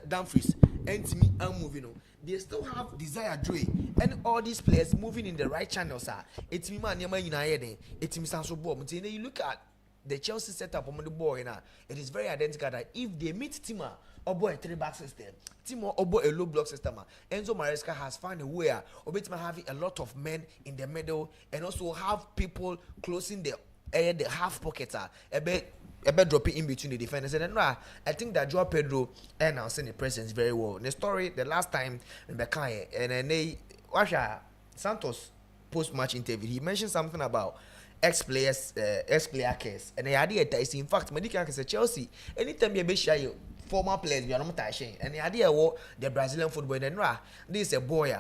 Dumfries, empty and moving on, they still have Desire Dre and all these players moving in the right channels. It's me man, United. It's me Sanso Bob. You look at the Chelsea setup on the ball, it is very identical that if they meet Tima Obo a 3-back system, Timo Obo a low block system, Enzo Maresca has found a way Obetima having a lot of men in the middle and also have people closing the half pocket a bit dropping in between the defenders. And then I think that Joao Pedro announcing the presence very well. The story the last time in Bekai and then they Santos post-match interview, he mentioned something about ex-player case, and the idea is in fact medical case Chelsea anytime you be shy former players we are not touching, and the idea what the Brazilian football then this is a boy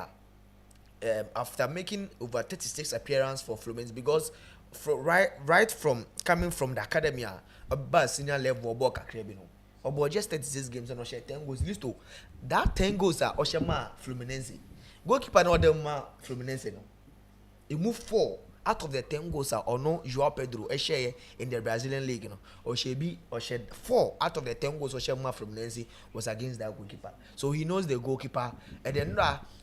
after making over 36 appearances for Fluminense, because right from coming from the academy about senior level about about just 36 games and share 10 goals list to that 10 goals are Oshama Fluminense goalkeeper no them Fluminense no he moved 4 out of the 10 goals are no Joao Pedro share in the Brazilian league, or she 4 out of the 10 goals Oshama Fluminense was against that goalkeeper, so he knows the goalkeeper. And then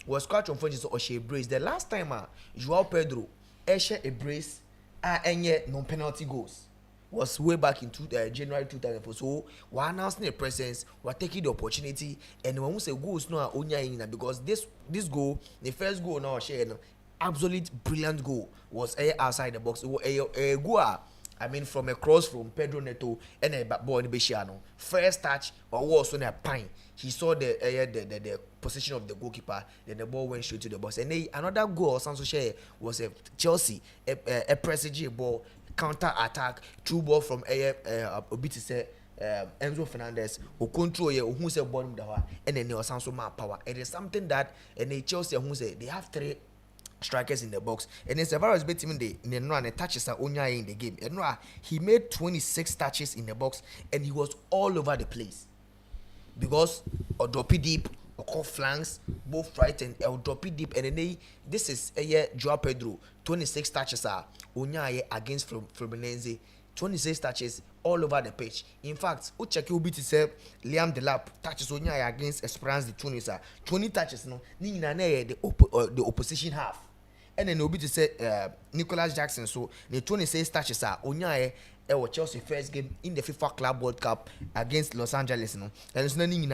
was quite unfortunate Oshe brace the last time Joao Pedro share a brace and no penalty goals was way back in January 2004. So we're announcing a presence, we're taking the opportunity, and when we say goals no onya because this goal, the first goal now share absolute brilliant goal was outside the box. A goal I mean from a cross from Pedro Neto and a ball in Besiano. First touch or was on a pine. He saw the position of the goalkeeper, then the ball went straight to the box. And another goal Sanso share was a Chelsea a pressing ball, counter attack, through ball from Obitise Enzo Fernandez who control who say bottom the and then there was also more power. It is something that and Chelsea who say they have 3 strikers in the box, and it's a very bit in the run and touches are only in the game. And he made 26 touches in the box, and he was all over the place because Odopi deep or call flanks both right and Odopi deep, and then this is Joao Pedro 26 touches are only against Fluminense. 26 touches all over the pitch. In fact, Ucheki will be to say Liam Delap touches only against Esperance de Tunis. 20 touches no the opposition half. And then will be to say Nicholas Jackson, so the 26 touches are only Chelsea first game in the FIFA Club World Cup against Los Angeles. No, and it's nothing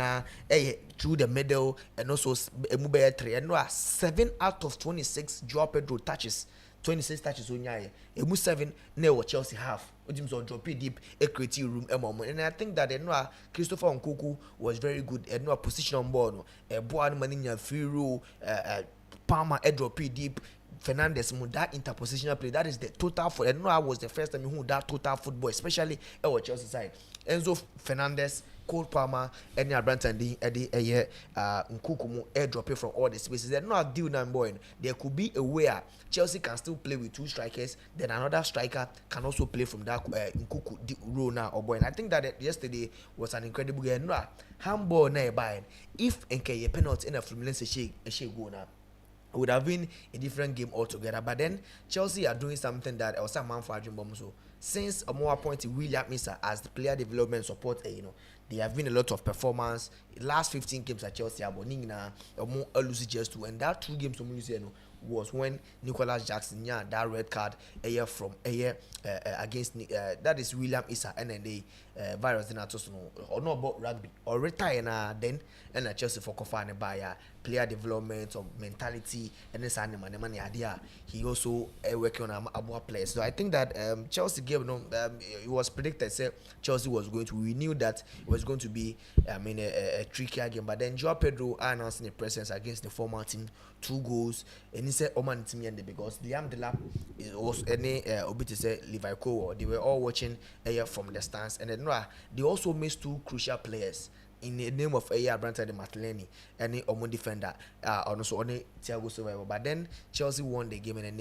through the middle and also MYBET 3 and 7 out of 26 Joao Pedro touches. 26 touches only. Emu 7 near Chelsea half. Ojim so drop it deep a creative room and I think that Christopher Nkuku was very good and no position on board. A board manning free rule Palmer a drop it deep. Fernandez that interpositional play, that is the total for. I know I was the first time who that total football, especially our Chelsea side. Enzo Fernandez, Cole Palmer, any Branton, Eddie, Nkukumu, airdrop it from all the spaces. They're not deal number boy. There could be a way Chelsea can still play with 2 strikers, then another striker can also play from that Nkuku role now or boy. And I think that yesterday was an incredible game. No, handball na buy. If NK penalty in a Fluminense a go now. It would have been a different game altogether. But then Chelsea are doing something that was a man for Adrian so since a more appointed William Misa as the player development support, there have been a lot of performance. Last 15 games at Chelsea are Boningna or more lose just 2, and that 2 games was when Nicholas Jackson that red card from against that is William Issa and then the virus in or no about rugby or retire then and Chelsea for Kofane by player development or mentality and this animal money idea. He also working on our players. So I think that Chelsea game it was predicted say Chelsea was going to, we knew that it was going to be a trickier game, but then Joao Pedro announced the presence against the former team 2 goals and he said Oman team and because the Amdela was any obit say Levi Cole, they were all watching from the stands, and then they also missed 2 crucial players in the name of Branta de Martinelli and the Omo defender also on Thiago Silva. But then Chelsea won the game and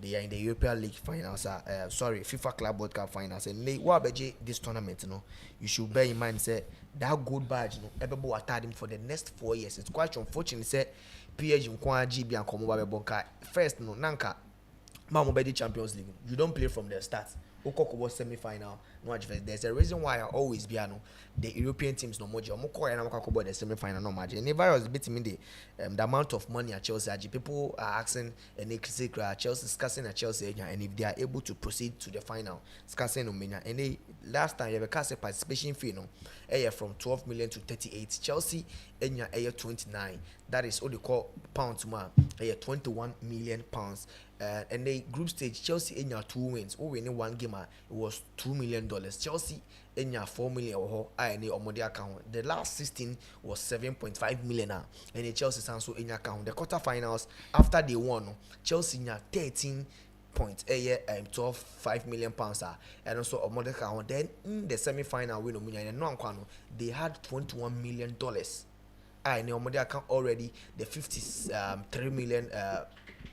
they are in the European League finals, FIFA Club World Cup finals, and this tournament, you should bear in mind say that gold badge, everybody attached him for the next 4 years. It's quite unfortunate say PSG GB and Komoba Bonka first Nanka Mamobedi Champions League. You don't play from the start. Okoko semi-final. There's a reason why I always be the European teams no more. The semi-final no margin. Never was beating me the amount of money at Chelsea. People are asking and they Chelsea discussing at Chelsea and if they are able to proceed to the final, discussing and they last time you have a cast participation fee from 12 million to 38. Chelsea in your 29. That is all they call pounds man. 21 million pounds. And the group stage Chelsea in your 2 wins. Oh, winning 1 game it was $2 million. Chelsea in your 4 million or the account. The last 16 was 7.5 million and the Chelsea also in your account. The quarterfinals after they won, Chelsea in your 13 points 5 million pounds and also a model account. Then in the semi-final win they had $21 million. And the model account already the 53 million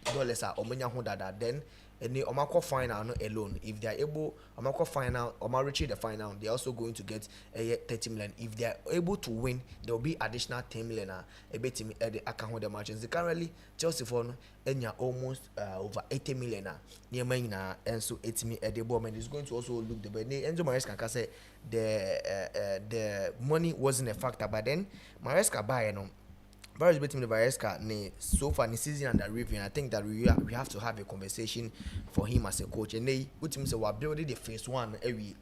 dollars are omenya then and the Omako final alone. If they are able Omako final or reach the final, they are also going to get 30 million. If they are able to win, there will be additional 10 million a bit at the account of the matches. Currently Chelsea for almost over 80 million near Maina and so 80 million at the moment is going to also look the best. Enzo Maresca can say the money wasn't a factor, but then Maresca buy Barry's beating the Varesca so far in the season under review. And I think that we have to have a conversation for him as a coach. And they put him say we're building the phase 1 every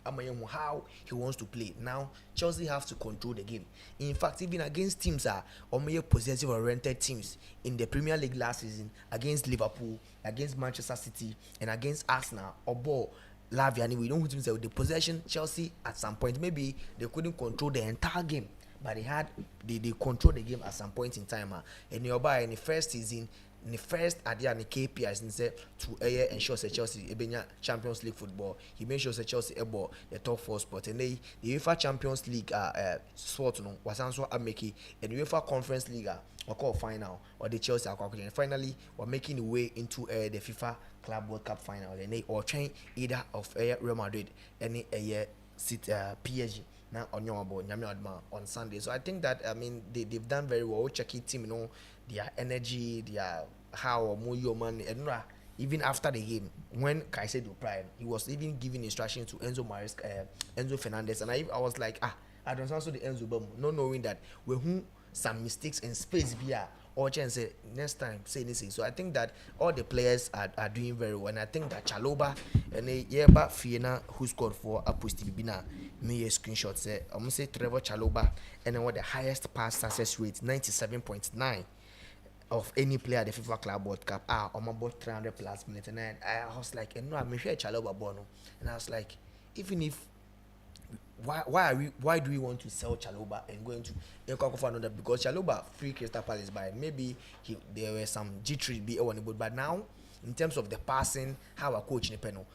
how he wants to play. Now Chelsea have to control the game. In fact, even against teams possessive oriented teams in the Premier League last season, against Liverpool, against Manchester City, and against Arsenal or ball. Lavia, we don't say the possession Chelsea at some point maybe they couldn't control the entire game. But they control the game at some point in time. And in the first season, in the first idea and the KPIs said to ensure that Chelsea Champions League football. He made sure that Chelsea able the top 4 spot. And the UEFA Champions League sport was also making and the UEFA Conference League or call final or the Chelsea and finally we're making the way into the FIFA Club World Cup final. And they are trying either of Real Madrid and PSG. Now on Sunday. So I think that they've done very well. Checking team, their energy, their how more man and even after the game when Caicedo prime, he was even giving instructions to Enzo Fernandez, and I was like I don't answer the Enzo Bum, not knowing that we who some mistakes in space via or chance say next time say this. So I think that all the players are doing very well, and I think that Chaloba and Yeba Fiena who scored for Apusti Bibina me a screenshot say I'm gonna say Trevor Chaloba and then what the highest pass success rate 97.9 of any player at the FIFA Club World Cup on about 300 plus minutes, and then I was like I'm sure Chaloba Bono, and I was like even if why do we want to sell Chaloba and going to for another, because Chaloba free Crystal Palace by maybe there were some G3 be on the board, but now in terms of the passing, how a coach in the panel.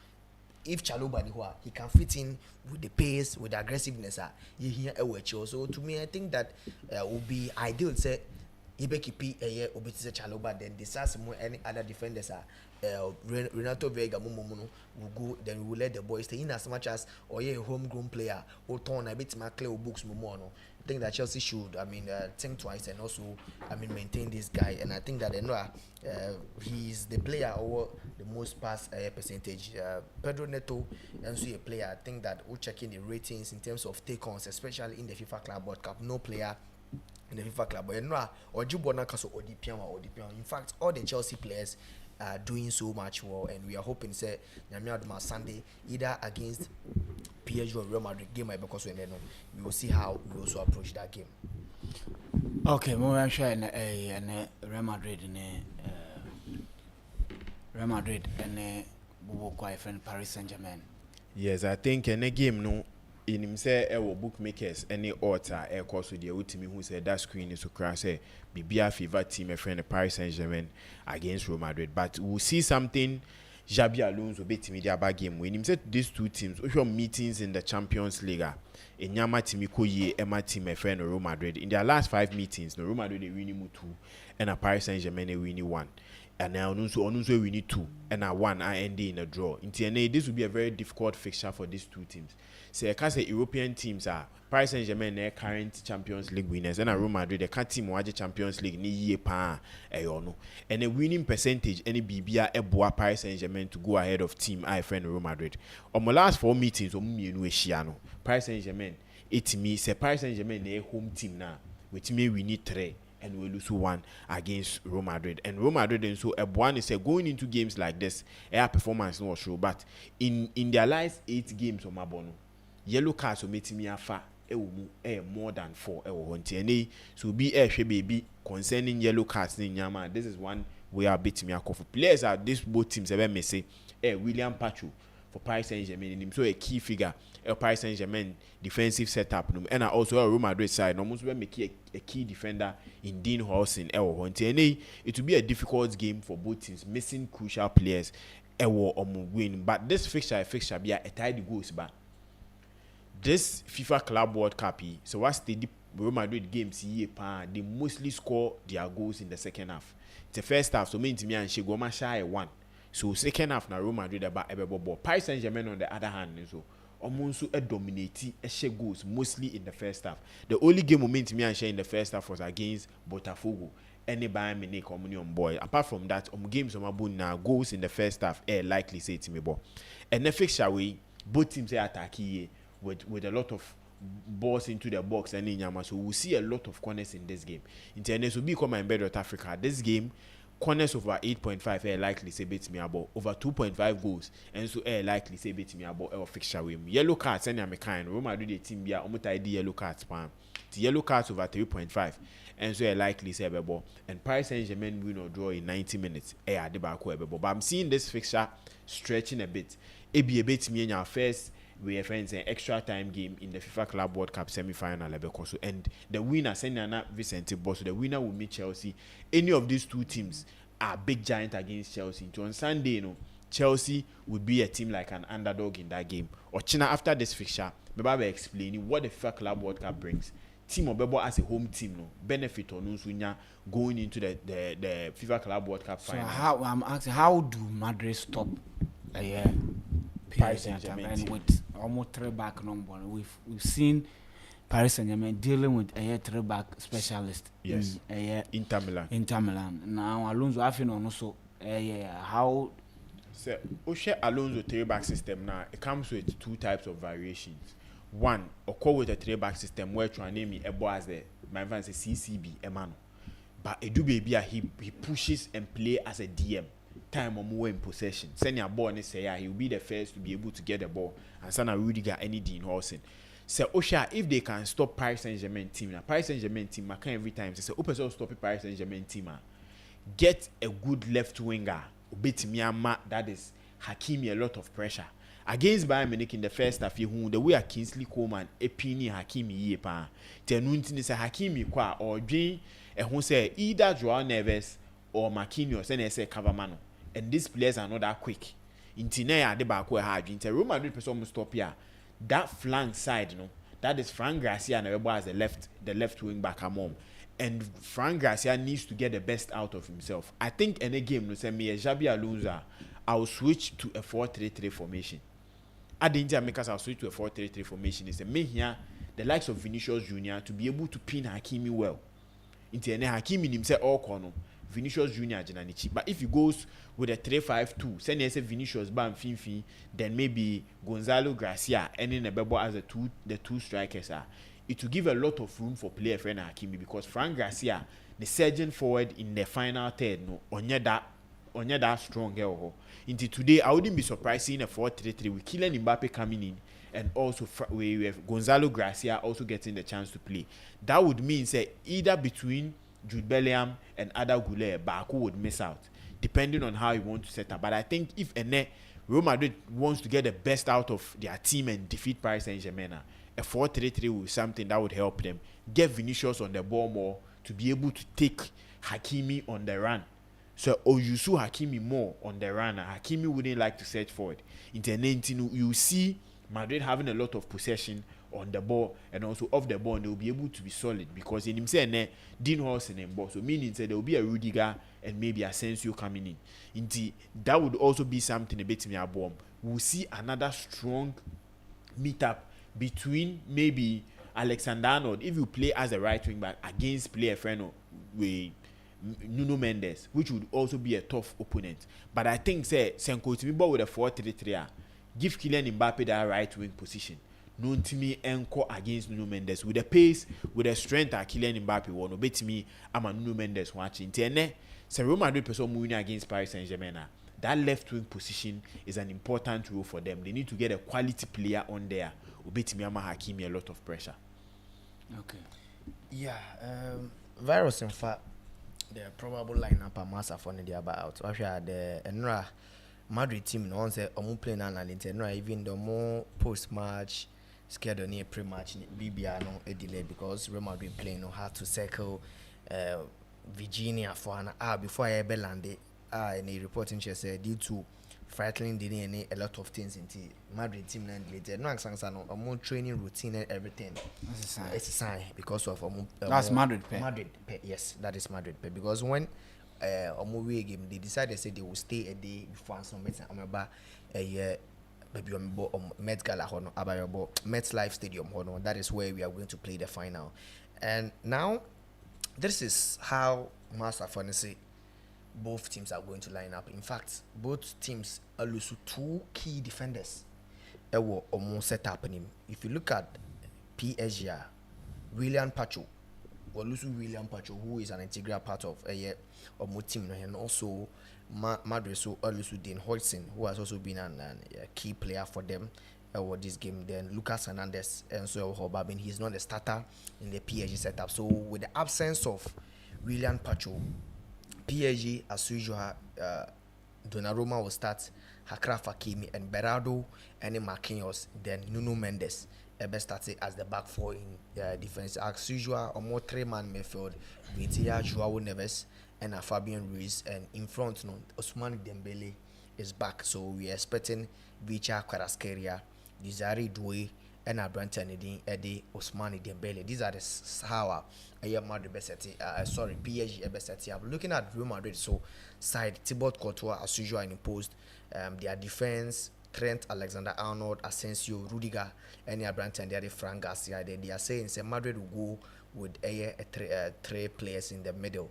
If Chaloba he can fit in with the pace, with the aggressiveness, you hear a watch. So to me, I think that would be ideal. Say, Ibeki P a year obetise Chaloba, then decide more any other defenders Renato Vega Momono will go, then we will let the boys stay in as much as or a homegrown player or turn a bit my clear books Momono. I think that Chelsea should, think twice and also, maintain this guy. And I think that he's the player or the most pass percentage. Pedro Neto, and so a player. I think that we're checking the ratings in terms of take-ons, especially in the FIFA Club World Cup. No player in the FIFA Club, or Jubona Kaso or Odipian. In fact, all the Chelsea players are doing so much well, and we are hoping say Nyamiaduma Sunday either against PSG or Real Madrid game because we will see how we also approach that game.
Okay, more sure and Real Madrid and we quite friend Paris Saint-Germain.
Yes, I think in a game no in him say bookmakers any author course with the ultimate who said that screen is to cross say BBA Fifa team a friend Paris Saint-Germain against Real Madrid, but we'll see something Xabi Alonso beat media bag game when him said these two teams which were meetings in the Champions League in Nyama Timiko ye Emma team a friend Real Madrid in their last 5 meetings no Real Madrid they winning 2 and a Paris Saint-Germain they winning 1. And now Onunso we need 2 and a 1 I end in a draw. In TNA, this will be a very difficult fixture for these two teams. So I can say European teams are Paris Saint-Germain their current Champions League winners and a Real Madrid the team who Champions League ni year pa and a winning percentage any BBA eboa Paris Saint-Germain to go ahead of team I friend Real Madrid. On my last 4 meetings Paris Saint-Germain it me say Paris Saint-Germain their home team now with me we need 3 and we lose 1 against Real Madrid. And Real Madrid and so one is going into games like this, their performance no sure, but in their last 8 games on Mabono, yellow cards will make me afa more than 4 and so be baby concerning yellow cards in Yama. This is one we are beating me a for players are these both teams ever may say William Pacho for Paris Saint-Germain, so a key figure Paris Saint-Germain defensive setup and also a Real Madrid side almost will make a key defender in Dean Hawson it will be a difficult game for both teams missing crucial players win, but this fixture be a tidy goes back this FIFA Club World Cup so what's the Real Madrid games they mostly score their goals in the second half. The first half so means me and Shigoma shy 1. So second half na Real Madrid about ball. Paris Saint-Germain on the other hand so almost dominate share goals mostly in the first half. The only game moment me and share in the first half was against Botafogo. Any Bayern Munich on boy. Apart from that, games on my now goals in the first half likely say to me ball. And the fixture way both teams are attacking with a lot of balls into the box and in Yama. So we'll see a lot of corners in this game. In tennis will become MYBET.AFRICA. This game corners over 8.5 likely say beat me about over 2.5 goals and so likely say beat me about fixture with yellow cards and I'm kind Roma do the team be almost ID yellow cards pan the yellow cards over 3.5 and so likely say ball and Paris Saint-Germain win or draw in 90 minutes the back but I'm seeing this fixture stretching a bit it be a bit me in our first we are friends an extra time game in the FIFA Club World Cup semi-final and the winner Senana Vicente Bosso the winner will meet Chelsea. Any of these two teams are big giant against Chelsea. So on Sunday, Chelsea would be a team like an underdog in that game. Or China after this fixture, Baba explaining what the FIFA Club World Cup brings. Team Obebo as a home team, benefit on Unsunya going into the FIFA Club World Cup final.
So I'm asking, how do Madrid stop Paris Saint-Germain with almost 3 back number? We've seen Paris Saint-Germain dealing with a 3 back specialist.
Yes. Inter Milan.
Now Alonso having also how.
So Alonso 3 back system now it comes with 2 types of variations. One, occur with a 3 back system where trying to name me as the my fan say CCB Emmanuel, but Edu baby he pushes and play as a DM. Time or more in possession. Send your ball and say he will be the first to be able to get the ball and Sana Rudiger any Dean Hawson. So Osha, if they can stop Paris Saint-Germain team, now Paris Saint-Germain team I can every time say open so stop Paris Saint-Germain team. Get a good left winger, beat Myanmar, that is Hakimi a lot of pressure. Against Bayern Munich in the first half, the way Kingsley Coman, Epini Hakimi yepa. Tenunti say Hakimi kwa or Jane who say either Joao Neves or Marquinhos and say Cavamano. and these players are not that quick. Inti na ya de baako hard. Inti Real Madrid person must stop here. That flank side, that is Fran Garcia and everybody as the left wing back among. And Fran Garcia needs to get the best out of himself. I think in a game, say me Xabi Alonso, I'll switch to a 4-3-3 formation. At the Inter makers, I'll switch to a 4-3-3 formation. Is me here, the likes of Vinicius Junior to be able to pin Hakimi well. Into any Hakimi himself all corner. Vinicius Junior Jananichi. But if he goes with a 3-5-2, send say Vinicius Bam Finfi, then maybe Gonzalo Gracia and then Bebo as the two strikers are. It will give a lot of room for player friend Hakimi because Fran Garcia, the surgeon forward in the final third, onye that strong girl. Into today, I wouldn't be surprised seeing a 4-3-3 with Kylian Mbappe coming in and also we have Gonzalo Gracia also getting the chance to play. That would mean say either between Jude Bellingham and Ada Goulet, Baku would miss out depending on how he wants to set up. But I think if Real Madrid wants to get the best out of their team and defeat Paris Saint-Germain, a 4-3-3 will be something that would help them get Vinicius on the ball more to be able to take Hakimi on the run. So Oyusu Hakimi more on the run. Hakimi wouldn't like to search forward. You see Madrid having a lot of possession on the ball and also off the ball, and they'll be able to be solid because in himself, Dean Horson and ball. So meaning there will be a Rudiger and maybe a Asensio coming in. That would also be something a bit me a bomb. We'll see another strong meetup between maybe Alexander Arnold if you play as a right wing back against player friend with Nuno Mendes, which would also be a tough opponent. But I think Senko to be ball with a 4-3-3, give Kylian Mbappe that right wing position. No to me encore against Nuno Mendes with the pace, with the strength that Kylian Mbappe won. Bet me, I'm a Nuno Mendes watching. So Real Madrid person moving against Paris Saint-Germain. That left wing position is an important role for them. They need to get a quality player on there. Bet me, I'm a Hakimi a lot of pressure.
Okay.
Yeah. Virus in fact, the probable lineup are massive on the about. Actually, the Enra Madrid team no one say playing and Enra even the more post match. Schedule near pre-match BBR no a delay because Real Madrid playing no hard to circle Virginia for an hour before I ever landed. And a reporting she said due to frightening delay a lot of things in the Madrid team and later. No a more training routine and everything. It's a sign because of
that's Madrid.
Yes, that is Madrid. Because when a game they decided say they will stay a day before some meeting. I'm about a year. Maybe Met Gala Hono, Abayabo, MetLife Stadium Hono. That is where we are going to play the final. And now, this is how Master Fantasy both teams are going to line up. In fact, both teams are losing two key defenders. They were almost set up in him. If you look at PSG, William Pacho, or William Pacho, who is an integral part of a team, and also Madrid, so Dean Hodgson, who has also been a key player for them over this game. Then Lucas Hernandez and so Hobabin, he's not a starter in the PSG setup. So with the absence of William Pacho, PSG as usual, Donnarumma will start, Akraf Hakimi and Berardo and Marquinhos. Then Nuno Mendes started as the back four in defense. As usual, a more 3-man midfield, Vitinha, Joao Neves, and Fabian Ruiz, and in front, Ousmane Dembele is back. So we are expecting Vicha Kvaratskhelia, Desiree Doué, and Branton Eddie Ousmane Dembele. These are the how Madrid PSG best. I'm looking at Real Madrid so side Thibaut Courtois as usual in post. Their defense: Trent Alexander-Arnold, Asensio, Rudiger, and Branton Eddie Fran Garcia. They are saying Madrid will go with three players in the middle.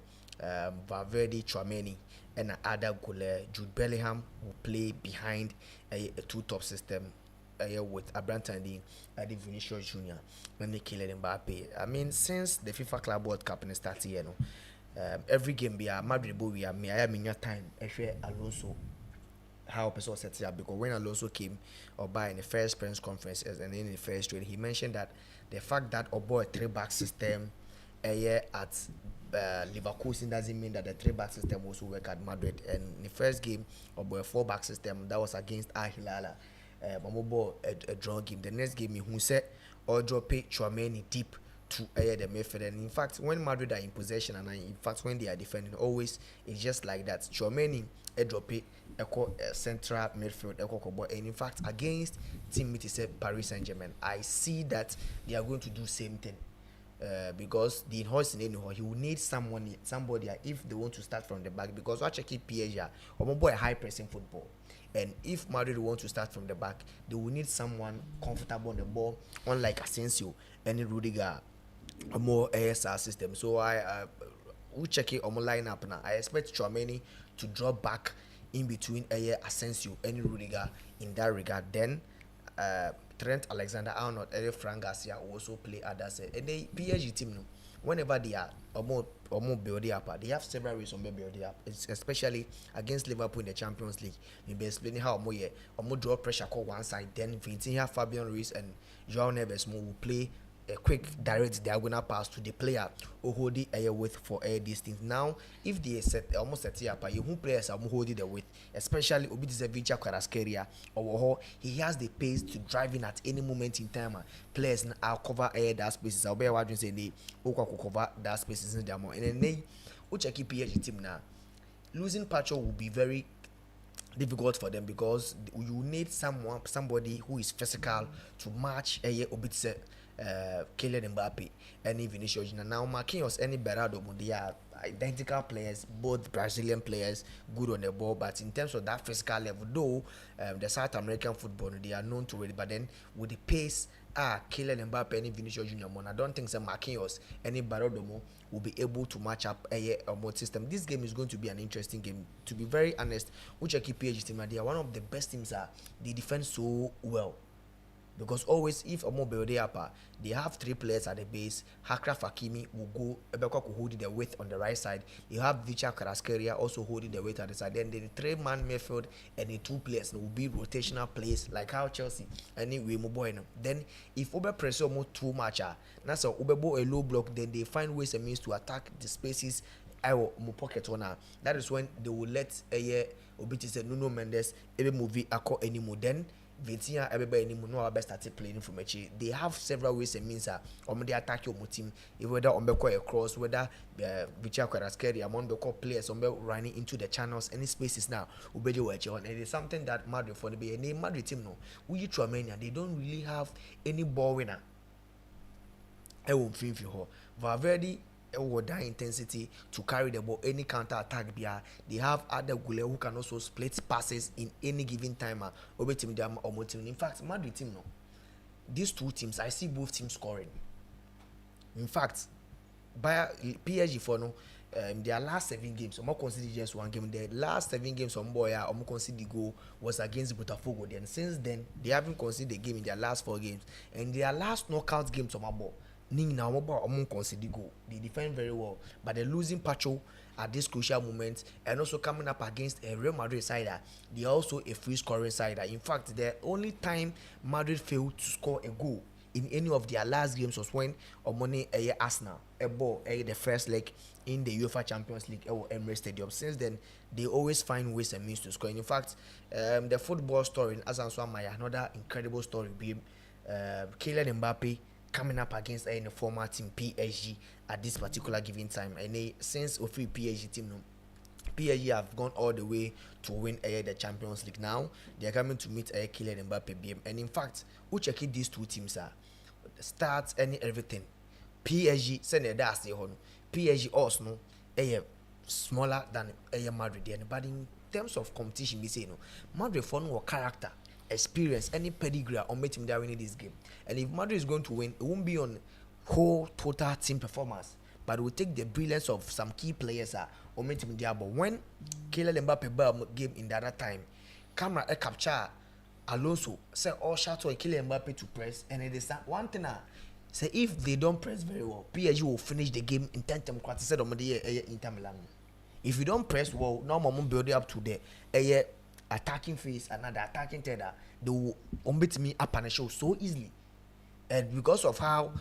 Valverde, Tchouaméni, and Ada Goulet. Jude Bellingham will play behind a two-top system with Abraham and Vinicius Junior and Kylian Mbappe. I mean, since the FIFA Club World Cup started, every game we are Madrid, we are me time. Alonso, how person set it up because when Alonso came or by in the first press conference and then in the first trade, he mentioned that the fact that a 3-back system at Leverkusen doesn't mean that the 3-back system also work at Madrid. And in the first game of a 4-back system that was against Al Hilal, a draw game. The next game, who said or drop Tchouaméni deep to the midfield. And in fact, when Madrid are in possession and in fact when they are defending, always it's just like that. Chouameni drop it, central midfield, and in fact against team it is Paris Saint-Germain, I see that they are going to do same thing. Because the horse in anyhow, he will need somebody if they want to start from the back. Because watch keep PSG, or boy high pressing football. And if Madrid want to start from the back, they will need someone comfortable on the ball, unlike Asensio and Rudiger, a more ASR system. So I will check it on my lineup now. I expect Chouameni to drop back in between Asensio and Rudiger in that regard. Then Trent Alexander-Arnold, Frank Garcia also play others. And the PSG team, whenever they are almost building up, they have several ways on building up. It's especially against Liverpool in the Champions League. We'll be explaining how draw pressure call one side. Then Vitinha, Fabian Ruiz, and Joao Neves will play a quick direct diagonal pass to the player who hold the air width for air distance. Now, if they almost set it up, you who players are holding the width, especially Obidizevic Kvaratskhelia, or he has the pace to drive in at any moment in time. Players now cover air that spaces. I'll be able to say they cover that spaces in them. And then they will check PSG team now. Losing Pacho will be very difficult for them because you need somebody who is physical to match Obidize. Kylian Mbappe and Vinicius Junior. Now Marquinhos and Berardo, they are identical players, both Brazilian players, good on the ball, but in terms of that physical level, though the South American football, they are known to it, but then with the pace, Kylian Mbappe and Vinicius Junior, I don't think some Marquinhos and Berardo will be able to match up a mode system. This game is going to be an interesting game. To be very honest, which I keep PSG team, they are one of the best teams. They defend so well. Because always, if a mobile they have three players at the base. Akraf Hakimi will go, Ebeka will hold the width on the right side. You have Vicha Kvaratskhelia also holding the width at the side. Then the three-man midfield and the two players will be rotational plays like how Chelsea anyway mobile. Then if Obe press almost too much, that's a Obebo a low block. Then they find ways and means to attack the spaces. Pocket one. That is when they will let Obiti Nuno Mendes ebe movie ako anymore. Then Vitinha everybody anymore no best started playing from each. They have several ways and means they attack your team, whether on a cross, whether Vicha Kvaratskhelia among the players running into the channels, any spaces now Ubejo watch on. And it is something that Madrid for the be Madrid team we Chouameni, they don't really have any ball winner. I won't feel for her. Valverde with that intensity to carry the ball, any counter attack. They have other Gule who can also split passes in any given time. In fact, Madrid team these two teams, I see both teams scoring. In fact, by PSG for their last 7 games, I'm consider just one game. The last 7 games I'm consider the goal was against Botafogo. Then since then, they haven't considered a game in their last 4 games. And their last knockout games on my ball. They defend very well, but they're losing Pacho at this crucial moment, and also coming up against a Real Madrid side. They are also a free scoring side. In fact, the only time Madrid failed to score a goal in any of their last games was when Omone Arsenal a ball the first leg in the UEFA Champions League or Emirates Stadium. Since then, they always find ways and means to score. And in fact, the football story in Azan Maya, another incredible story, Kylian Mbappe coming up against the former team PSG at this particular given time. And since of PSG team, PSG have gone all the way to win the Champions League. Now they are coming to meet Kylian Mbappe BM. And in fact, who check it, these two teams are starts and everything. PSG send that's the one. PSG also smaller than Madrid. But in terms of competition, we say Madrid for no character, experience, any pedigree on team that winning this game. And if Madrid is going to win, it won't be on whole total team performance, but it will take the brilliance of some key players on team there. But when Kylian Mbappe game in the other time, camera capture Alonso say all shots for Kylian Mbappe to press, and it is one thing say if they don't press very well, PSG will finish the game in 10 times quarter said on the Inter Milan. If you don't press well, now mom build up to the attacking phase, another attacking third, they will beat me up on the show so easily. And because of how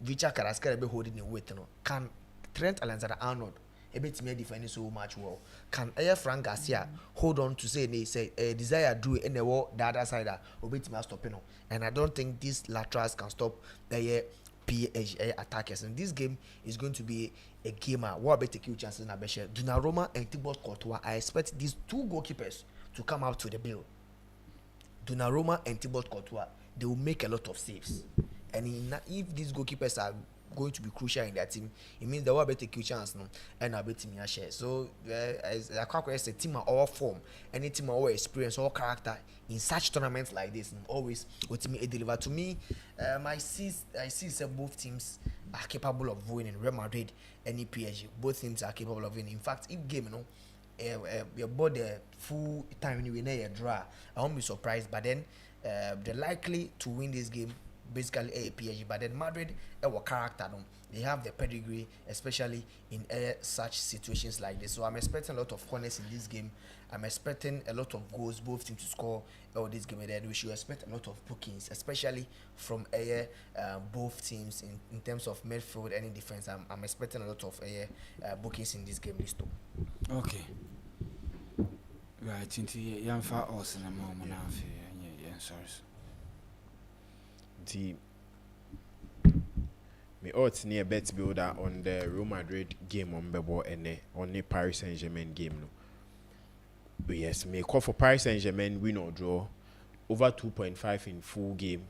Vicha Kvaratskhelia be holding the weight, can Trent Alexander-Arnold beat me defending so much well? Can Frank Garcia hold on to say desire do in the other side or beat me stopping? And I don't think these laterals can stop PSG attackers. And this game is going to be a game where I take you chances na beshe. Donnarumma and Thibaut Courtois. I expect these two goalkeepers to come out to the bill. Donnarumma and Thibaut Courtois, they will make a lot of saves. And if these goalkeepers are going to be crucial in their team, it means they will better take chance no and a better team share. So as a a team of all form, any team of all experience, all character in such tournaments like this, and always what me deliver to me. I see both teams are capable of winning. Real Madrid and PSG, both teams are capable of winning. In fact, if game you bought the full time when you draw, I won't be surprised. But then they're likely to win this game. Basically a PSG, but then Madrid our character they have the pedigree, especially in such situations like this. So I'm expecting a lot of corners in this game. I'm expecting a lot of goals, both teams to score this game, and then we should expect a lot of bookings, especially from both teams in terms of midfield and in defense. I'm expecting a lot of bookings in this game list too.
Okay, right into Yanfa Olsen and Mom and sorry.
Me odds near bet builder on the Real Madrid game on Bebo and on the Paris Saint-Germain game no. Yes, me call for Paris Saint-Germain win or draw over 2.5 in full game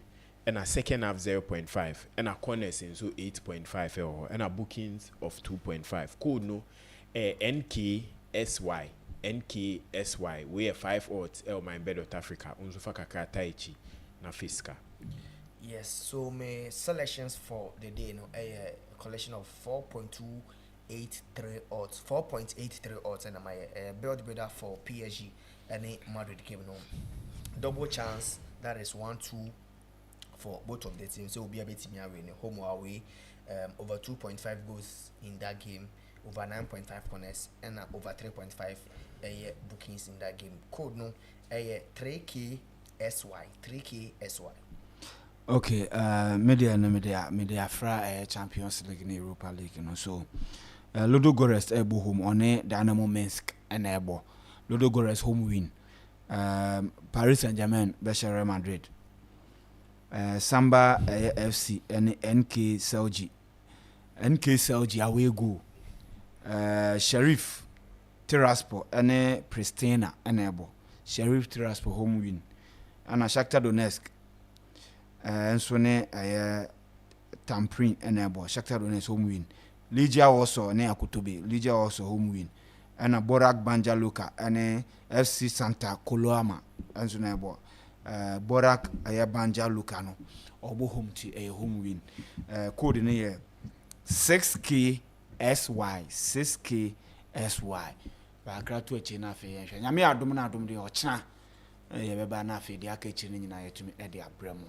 and a second half 0.5 and a corners in so 8.5 and a bookings of 2.5. Code no NKSY we are 5 odds MYBET.AFRICA unzo fakaka taichi na fiska.
Yes, so my selections for the day, a collection of 4.283 odds, 4.83 odds, and my build builder for PSG and Madrid game. Double chance, that is 1-2 for both of the teams. So we'll be able to win home or away. Over 2.5 goals in that game, over 9.5 corners, and over 3.5 bookings in that game. Code 3KSY.
Okay, media fra Champions League in Europa League, so Ludo Gores ebo home on Dynamo Minsk and ebo Ludo Gores home win. Paris Saint-Germain beshe Real Madrid. Samba FC and NK Celje away go. Sheriff Tiraspol and Pristina and ebo Sheriff Tiraspol home win. And Shakhtar Donetsk and so ne Tamprin and abo Shakhtar Donetsk home win. Ligia also ne Akutobe. Ligia also home win. And a Borak Banja Luka and FC Santa Coloma and so ne abo Borak Banja Lucano obo home to a home win. Code ne 6KSY. Ba gratu eche na fe yen hwe. Nyame adom na adom de ocha. Ye beba na fe de aka eche ni nyina yetumi e de abramo.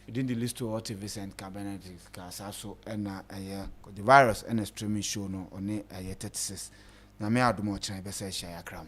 Within the list to what Vincent Cabinet Casaso and the virus and a streaming show no on 36. Nyame adom ocha be say share akram.